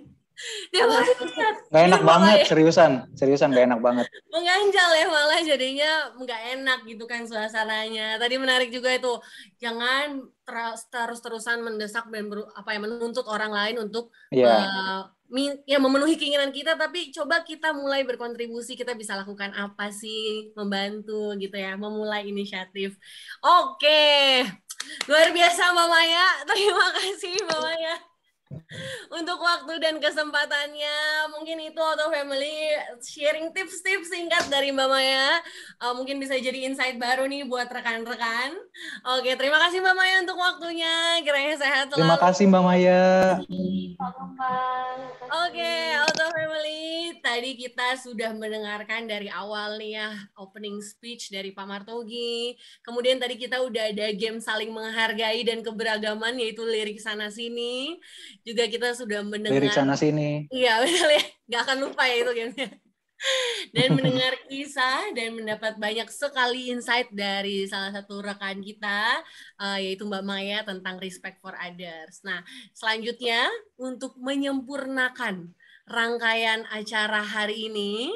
Tiap hari lihat. Nggak enak banget, seriusan nggak enak banget. Mengganjal ya malah jadinya nggak enak gitu kan suasananya. Tadi menarik juga itu, jangan terus-terusan mendesak dan menuntut orang lain untuk memenuhi keinginan kita, tapi coba kita mulai berkontribusi, kita bisa lakukan apa sih, membantu gitu ya, memulai inisiatif. Oke, luar biasa Mbak Maya, terima kasih Mbak Maya untuk waktu dan kesempatannya. Mungkin itu Auto Family sharing tips-tips singkat dari Mbak Maya, mungkin bisa jadi insight baru nih buat rekan-rekan. Oke, terima kasih Mbak Maya untuk waktunya, kiranya sehat selalu. Terima kasih Mbak Maya. Oke, Auto Family, tadi kita sudah mendengarkan dari awal nih ya opening speech dari Pak Martogi. Kemudian tadi kita udah ada game saling menghargai dan keberagaman, yaitu lirik sana sini. Juga kita sudah mendengar Lirik sana sini. Iya betul ya, nggak akan lupa ya itu gamenya. Dan mendengar kisah dan mendapat banyak sekali insight dari salah satu rekan kita, yaitu Mbak Maya, tentang respect for others. Nah, selanjutnya untuk menyempurnakan rangkaian acara hari ini,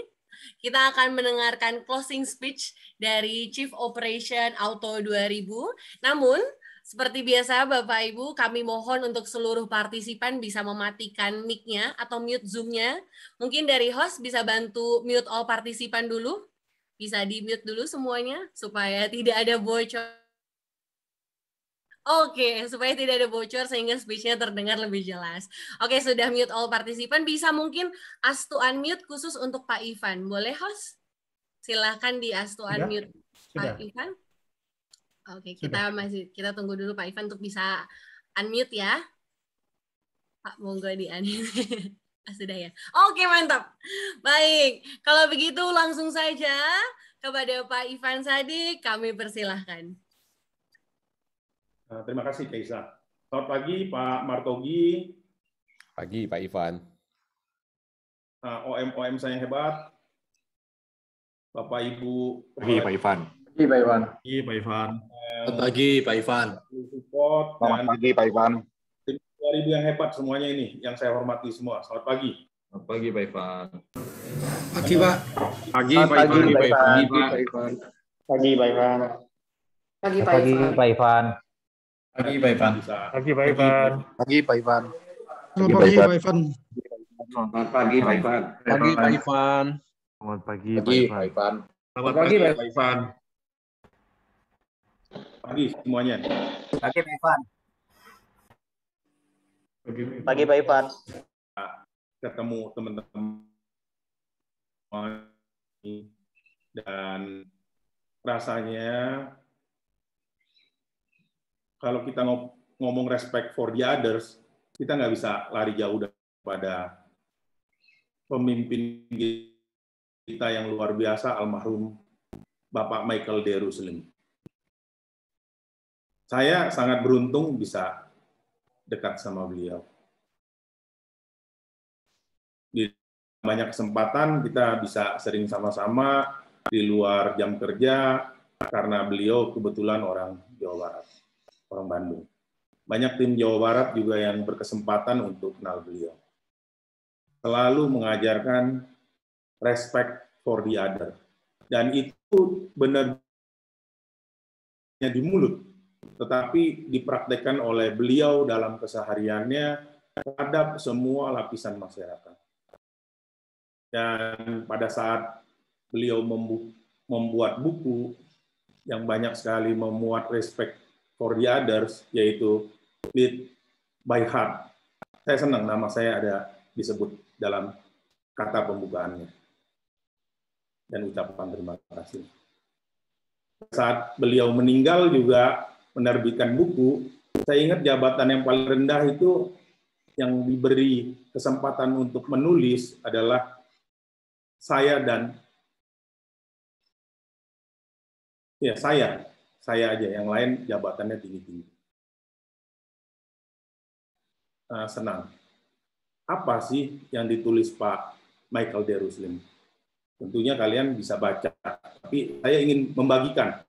kita akan mendengarkan closing speech dari Chief Operation Auto 2000. Namun, seperti biasa, Bapak Ibu, kami mohon untuk seluruh partisipan bisa mematikan mic-nya atau mute Zoom-nya. Mungkin dari host bisa bantu mute all partisipan dulu. Bisa di-mute dulu semuanya, supaya tidak ada bocor. Oke, supaya tidak ada bocor sehingga speech-nya terdengar lebih jelas. Oke, sudah mute all partisipan. Bisa mungkin ask to unmute khusus untuk Pak Ivan. Boleh, host? Silahkan di ask to unmute Pak Ivan. Oke, kita tunggu dulu Pak Ivan untuk bisa unmute ya. Pak, monggo di unmute. Sudah ya. Oke, mantap. Baik, kalau begitu langsung saja kepada Pak Ivan Sadik kami persilahkan. Terima kasih Kaisa. Selamat pagi Pak Martogi. Pagi Pak Ivan. OM saya hebat. Bapak Ibu. Pagi Pak Ivan. Pagi Pak Ivan. Pagi Pak Ivan. Selamat pagi Pak Ivan. Support Selamat pagi Pak Ivan. Tim 2000 yang hebat semuanya ini, yang saya hormati semua. Selamat pagi. Selamat pagi Pak Ivan. Pagi Pak. Pagi Pak Ivan. Pagi Pak Ivan. Pagi Pak Ivan. Pagi Pak Ivan. Pagi Pak Ivan. Pagi Pak Ivan. Pagi Pak Ivan. Selamat pagi Pak Ivan. Selamat pagi Pak Ivan. Pagi Pak Ivan. Selamat pagi Pak Ivan. Selamat pagi Pak Ivan. Pagi semuanya. Pagi Pak Ivan. Pagi Pak Ivan. Ketemu teman-teman dan rasanya kalau kita ngomong respect for the others, kita nggak bisa lari jauh daripada pemimpin kita yang luar biasa, almarhum Bapak Michael D. Ruslim. Saya sangat beruntung bisa dekat sama beliau. Di banyak kesempatan kita bisa sering sama-sama di luar jam kerja, karena beliau kebetulan orang Jawa Barat, orang Bandung. Banyak tim Jawa Barat juga yang berkesempatan untuk kenal beliau. Selalu mengajarkan respect for the other. Dan itu benar di mulut, tetapi dipraktekkan oleh beliau dalam kesehariannya terhadap semua lapisan masyarakat. Dan pada saat beliau membuat buku yang banyak sekali memuat respect for the others, yaitu Lead by Heart. Saya senang nama saya ada disebut dalam kata pembukaannya. Dan ucapan terima kasih. Saat beliau meninggal juga menerbitkan buku, saya ingat jabatan yang paling rendah itu yang diberi kesempatan untuk menulis adalah saya dan ya saya aja, yang lain jabatannya tinggi-tinggi. Senang. Apa sih yang ditulis Pak Michael D. Ruslim? Tentunya kalian bisa baca, tapi saya ingin membagikan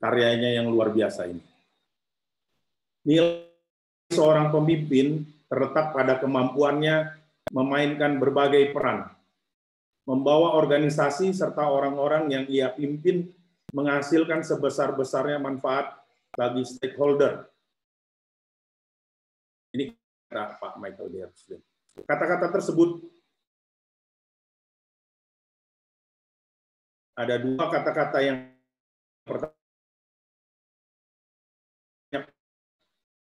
karyanya yang luar biasa ini. Nilai seorang pemimpin terletak pada kemampuannya memainkan berbagai peran, membawa organisasi serta orang-orang yang ia pimpin menghasilkan sebesar-besarnya manfaat bagi stakeholder. Ini kata Pak Michael Deruslin. Kata-kata tersebut ada dua kata-kata yang pertama,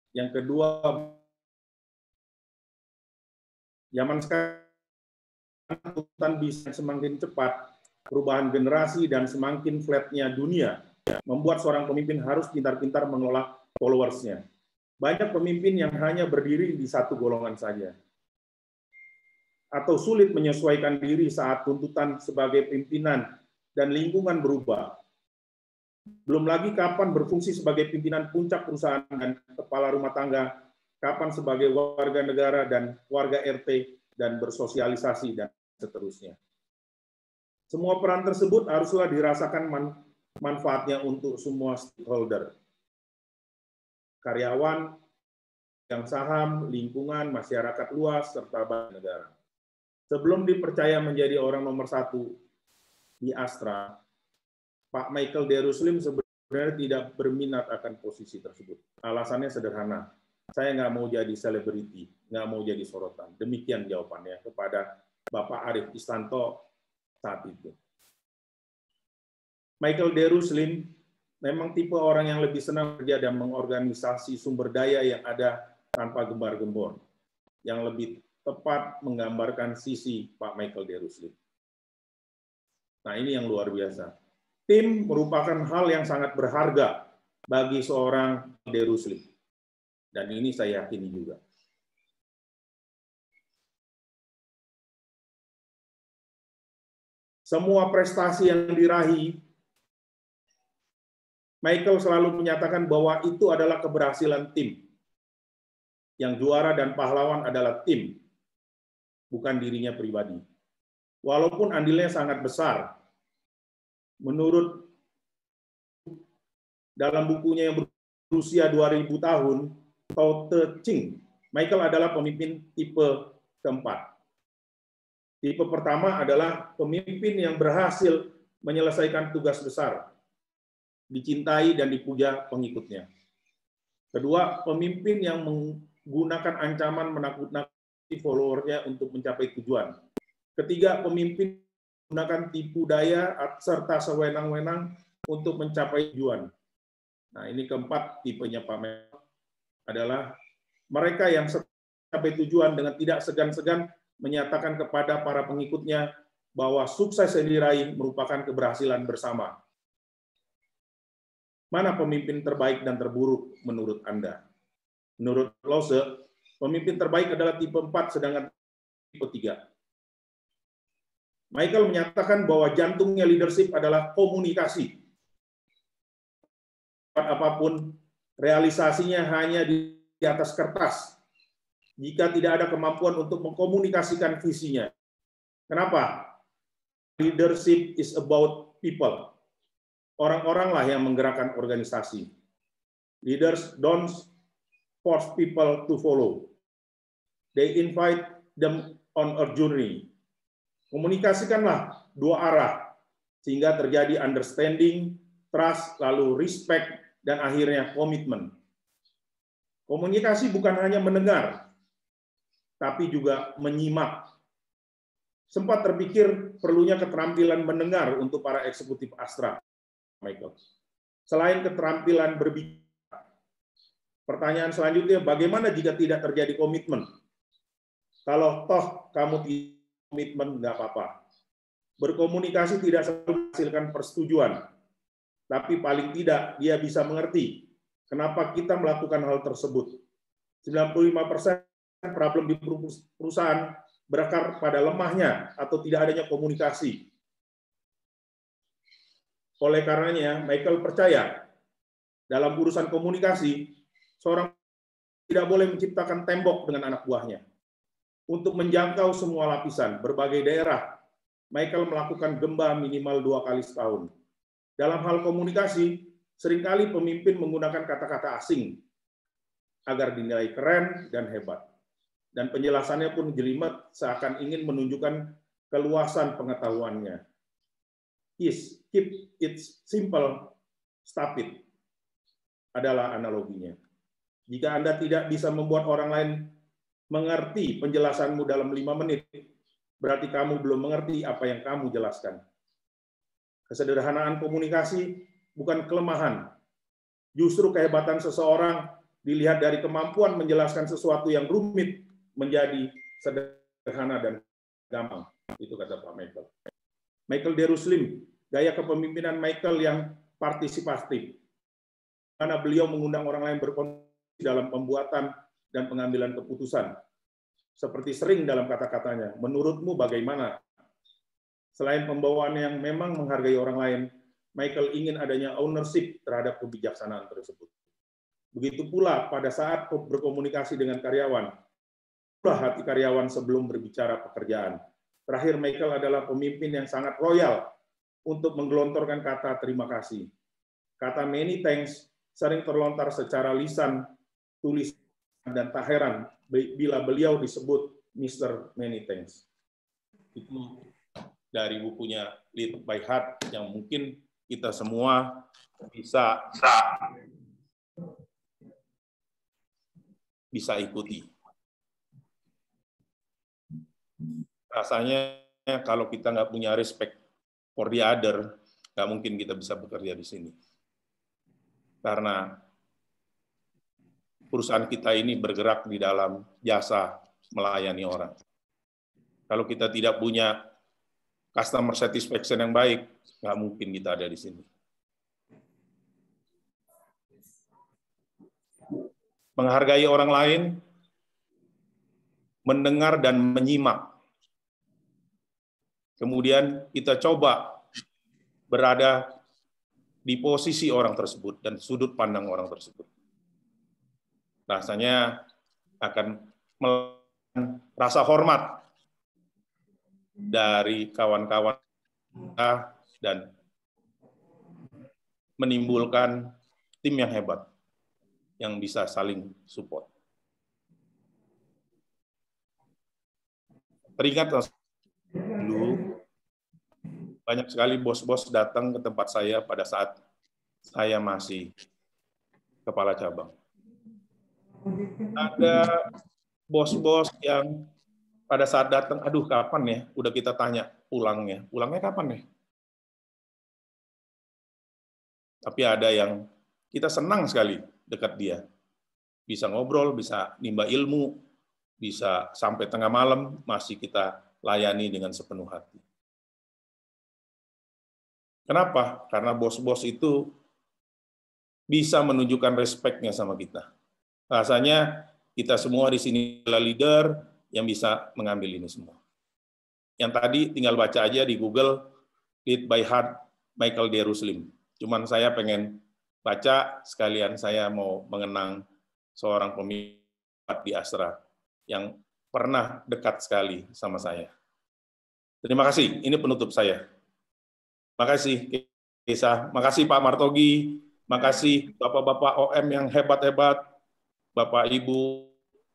yang kedua, zaman sekarang tuntutan bisa semakin cepat, perubahan generasi dan semakin flatnya dunia membuat seorang pemimpin harus pintar-pintar mengelola followers-nya. Banyak pemimpin yang hanya berdiri di satu golongan saja, atau sulit menyesuaikan diri saat tuntutan sebagai pimpinan dan lingkungan berubah. Belum lagi kapan berfungsi sebagai pimpinan puncak perusahaan dan kepala rumah tangga, kapan sebagai warga negara dan warga RT, dan bersosialisasi, dan seterusnya. Semua peran tersebut haruslah dirasakan manfaatnya untuk semua stakeholder. Karyawan, yang saham, lingkungan, masyarakat luas, serta bank negara. Sebelum dipercaya menjadi orang nomor 1 di Astra, Pak Michael Deruslin sebenarnya tidak berminat akan posisi tersebut. Alasannya sederhana, saya nggak mau jadi selebriti, nggak mau jadi sorotan. Demikian jawabannya kepada Bapak Arief Istanto saat itu. Michael Deruslin memang tipe orang yang lebih senang kerja dan mengorganisasi sumber daya yang ada tanpa gembar-gembor, yang lebih tepat menggambarkan sisi Pak Michael Deruslin. Nah, ini yang luar biasa. Tim merupakan hal yang sangat berharga bagi seorang Deruslin. Dan ini saya yakini juga. Semua prestasi yang diraih, Michael selalu menyatakan bahwa itu adalah keberhasilan tim. Yang juara dan pahlawan adalah tim, bukan dirinya pribadi. Walaupun andilnya sangat besar, menurut dalam bukunya yang berusia 2000 tahun, Tao Te Ching, Michael adalah pemimpin tipe keempat. Tipe pertama adalah pemimpin yang berhasil menyelesaikan tugas besar, dicintai dan dipuja pengikutnya. Kedua, pemimpin yang menggunakan ancaman menakut-nakuti followernya untuk mencapai tujuan. Ketiga, pemimpin menggunakan tipu daya serta sewenang-wenang untuk mencapai tujuan. Nah, ini keempat tipenya Pak Michael adalah mereka yang sampai tujuan dengan tidak segan-segan menyatakan kepada para pengikutnya bahwa sukses yang diraih merupakan keberhasilan bersama. Mana pemimpin terbaik dan terburuk menurut Anda? Menurut Lose, pemimpin terbaik adalah tipe 4, sedangkan tipe 3. Michael menyatakan bahwa jantungnya leadership adalah komunikasi. Apapun, realisasinya hanya di atas kertas, jika tidak ada kemampuan untuk mengkomunikasikan visinya. Kenapa? Leadership is about people. Orang-oranglah yang menggerakkan organisasi. Leaders don't force people to follow. They invite them on a journey. Komunikasikanlah dua arah, sehingga terjadi understanding, trust, lalu respect, dan akhirnya komitmen. Komunikasi bukan hanya mendengar, tapi juga menyimak. Sempat terpikir perlunya keterampilan mendengar untuk para eksekutif Astra, Michael. Selain keterampilan berbicara, pertanyaan selanjutnya, bagaimana jika tidak terjadi komitmen? Kalau toh kamu tidak komitmen, nggak apa-apa. Berkomunikasi tidak selalu menghasilkan persetujuan, tapi paling tidak dia bisa mengerti kenapa kita melakukan hal tersebut. 95% problem di perusahaan berakar pada lemahnya atau tidak adanya komunikasi. Oleh karenanya, Michael percaya dalam urusan komunikasi, seorang tidak boleh menciptakan tembok dengan anak buahnya. Untuk menjangkau semua lapisan, berbagai daerah, Michael melakukan gemba minimal 2 kali setahun. Dalam hal komunikasi, seringkali pemimpin menggunakan kata-kata asing. agar dinilai keren dan hebat. Dan penjelasannya pun jelimet seakan ingin menunjukkan keluasan pengetahuannya. Keep it simple, stupid adalah analoginya. Jika Anda tidak bisa membuat orang lain mengerti penjelasanmu dalam 5 menit, berarti kamu belum mengerti apa yang kamu jelaskan. Kesederhanaan komunikasi bukan kelemahan. Justru kehebatan seseorang dilihat dari kemampuan menjelaskan sesuatu yang rumit menjadi sederhana dan gampang. Itu kata Pak Michael. Michael Deruslim, gaya kepemimpinan Michael yang partisipatif, karena beliau mengundang orang lain berkontribusi dalam pembuatan dan pengambilan keputusan. Seperti sering dalam kata-katanya, menurutmu bagaimana? Selain pembawaan yang memang menghargai orang lain, Michael ingin adanya ownership terhadap kebijaksanaan tersebut. Begitu pula pada saat berkomunikasi dengan karyawan, hati karyawan sebelum berbicara pekerjaan. Terakhir, Michael adalah pemimpin yang sangat royal untuk menggelontorkan kata terima kasih. Kata many thanks sering terlontar secara lisan, tulis, dan tak heran bila beliau disebut Mr. Many Thanks. Itu dari bukunya Lead by Heart yang mungkin kita semua bisa ikuti. Rasanya kalau kita nggak punya respect for the other, nggak mungkin kita bisa bekerja di sini. Karena perusahaan kita ini bergerak di dalam jasa melayani orang. Kalau kita tidak punya customer satisfaction yang baik, nggak mungkin kita ada di sini. Menghargai orang lain, mendengar dan menyimak. Kemudian kita coba berada di posisi orang tersebut dan sudut pandang orang tersebut. Rasanya akan rasa hormat dari kawan-kawan kita dan menimbulkan tim yang hebat yang bisa saling support. Teringat dulu banyak sekali bos-bos datang ke tempat saya pada saat saya masih kepala cabang. Ada bos-bos yang pada saat datang, aduh kapan ya? Udah kita tanya pulangnya. Pulangnya kapan ya? Tapi ada yang kita senang sekali dekat dia. Bisa ngobrol, bisa nimba ilmu, bisa sampai tengah malam masih kita layani dengan sepenuh hati. Kenapa? Karena bos-bos itu bisa menunjukkan respect-nya sama kita. Rasanya kita semua di sini adalah leader yang bisa mengambil ini semua. Yang tadi tinggal baca aja di Google, Lead by Heart, Michael Deruslim. Cuman saya pengen baca, sekalian saya mau mengenang seorang pemimpin di Astra yang pernah dekat sekali sama saya. Terima kasih, ini penutup saya. Makasih, Kesa. Makasih Pak Martogi. Makasih Bapak-Bapak OM yang hebat-hebat. Bapak Ibu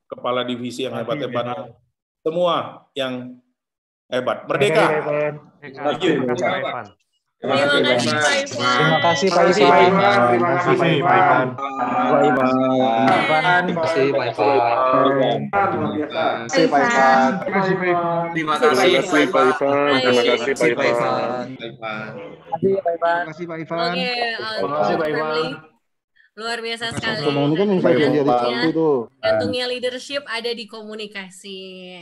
Kepala Divisi yang hebat-hebat. Semua yang hebat. Merdeka. Terima kasih Pak Ivan. Terima kasih Pak Ivan. Terima kasih Pak Ivan. Terima kasih Pak Ivan. Terima kasih Pak Ivan. Terima kasih Pak Ivan. Terima kasih Pak Ivan. Oke, Terima kasih Pak Ivan. luar biasa sekali. Ini kan yang saya jadi satu tuh. Gantungnya leadership ada di komunikasi.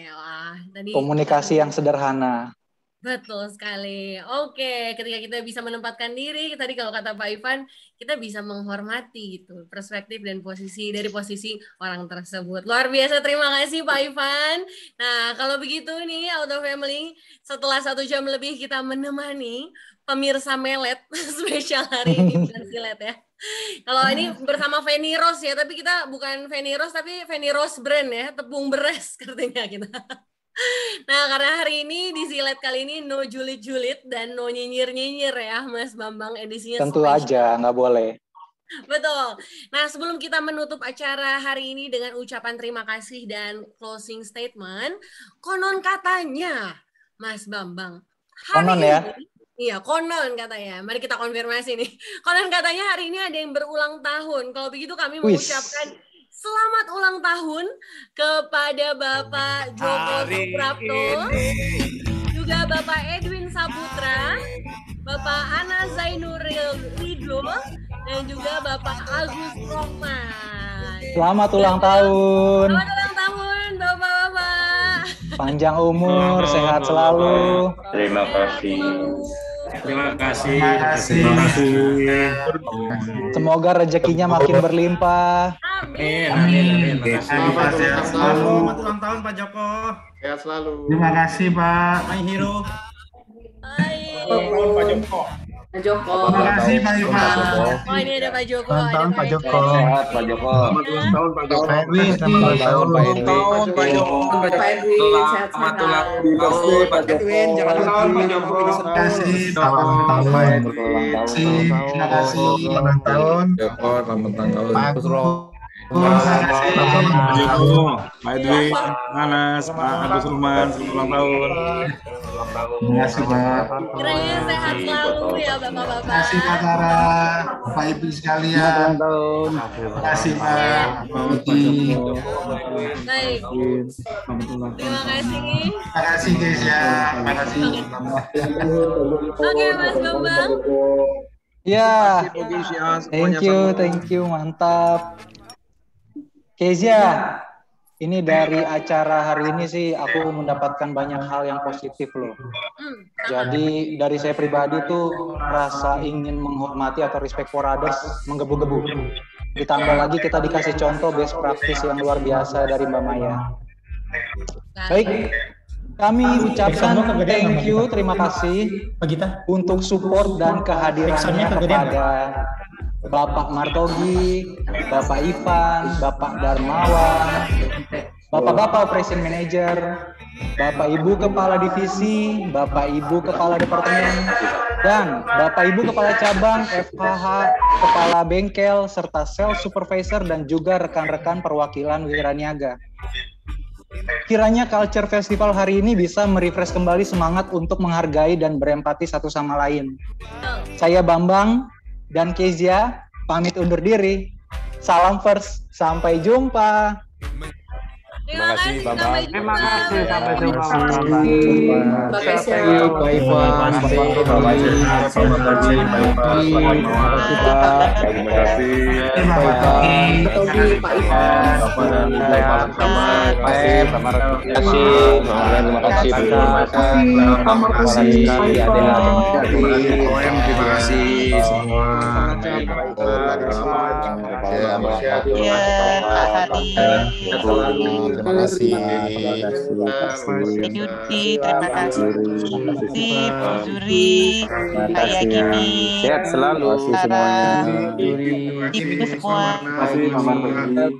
Wah, tadi Komunikasi yang sederhana. betul sekali. Oke, ketika kita bisa menempatkan diri, tadi kalau kata Pak Ivan, kita bisa menghormati gitu perspektif dan posisi dari posisi orang tersebut. Luar biasa, terima kasih Pak Ivan. Nah, kalau begitu nih Auto Family, setelah 1 jam lebih kita menemani pemirsa melet spesial hari ini, bukan silet ya. Kalau ini bersama Feni Rose ya, tapi kita bukan Feni Rose, tapi Feni Rose brand ya, tepung beras artinya kita. Nah, karena hari ini di silet kali ini no julid-julid dan no nyinyir-nyinyir ya, Mas Bambang, edisinya Tentu spesial. aja, nggak boleh. Betul. Nah, sebelum kita menutup acara hari ini dengan ucapan terima kasih dan closing statement, konon katanya, Mas Bambang, hari Konon ya? ini, iya, konon katanya. Mari kita konfirmasi nih. Konon katanya hari ini ada yang berulang tahun. Kalau begitu kami mengucapkan selamat ulang tahun kepada Bapak Joko Suprapto, juga Bapak Edwin Saputra, Bapak Ana Zainuril Ridho, dan juga Bapak Agus Rohman. Selamat ulang tahun. Selamat ulang tahun, Bapak-bapak. Panjang umur, sehat selalu. Terima kasih. Terima kasih. Terima kasih. Semoga rezekinya makin berlimpah. Amin. Selamat ulang tahun Pak Joko. Sehat selalu. Terima kasih Pak. My hero. Pak Joko. Pak Joko. Terima kasih Pak Ivan. Oh, ini ada Pak Joko. Ulang tahun Pak Joko. Sehat Pak Joko. Selamat ulang tahun Pak Joko. Pak Edwin, selamat ulang tahun Pak Edwin. Pak Joko. Pak Edwin, sehat-sehat. Pak Edwin, jangan lupa Pak Joko. Terima kasih. Selamat ulang tahun Pak Edwin. Terima kasih. Selamat ulang tahun. Joko, selamat ulang tahun. Pak Agus. Pak Joko, Pak Edwin, Anas, Pak Agus Ruman, selamat ulang tahun. Terima kasih Pak. Kiranya sehat selalu ya Bapak-bapak. Terima kasih Pak Tara, Pak Ibu sekalian. Terima kasih Pak. Baik. Terima kasih. Terima kasih guys ya. Terima kasih. Oke, Mas Bambang. Ya, thank you, mantap. Kezia, ini dari acara hari ini sih aku mendapatkan banyak hal yang positif loh. Jadi dari saya pribadi tuh rasa ingin menghormati atau respect for others menggebu-gebu. Ditambah lagi kita dikasih contoh best practice yang luar biasa dari Mbak Maya. Baik, kami ucapkan thank you, terima kasih untuk support dan kehadirannya kepada Bapak Martogi, Bapak Ivan, Bapak Darmawan, Bapak-Bapak Operation Manager, Bapak Ibu Kepala Divisi, Bapak Ibu Kepala Departemen, dan Bapak Ibu Kepala Cabang, FKH, Kepala Bengkel, serta Sales Supervisor dan juga rekan-rekan perwakilan Wiraniaga. Kiranya Culture Festival hari ini bisa merefresh kembali semangat untuk menghargai dan berempati satu sama lain. Saya Bambang dan Kezia pamit undur diri. Salam first, sampai jumpa. Terima kasih Bambang. Terima kasih, sampai jumpa. Terima kasih Pak Ivan. Terima kasih semua. Terima kasih. Yuti, terima kasih. Sip, Zuri, Kak Gini, Sehat selalu semuanya. Ibu semua. Terima kasih.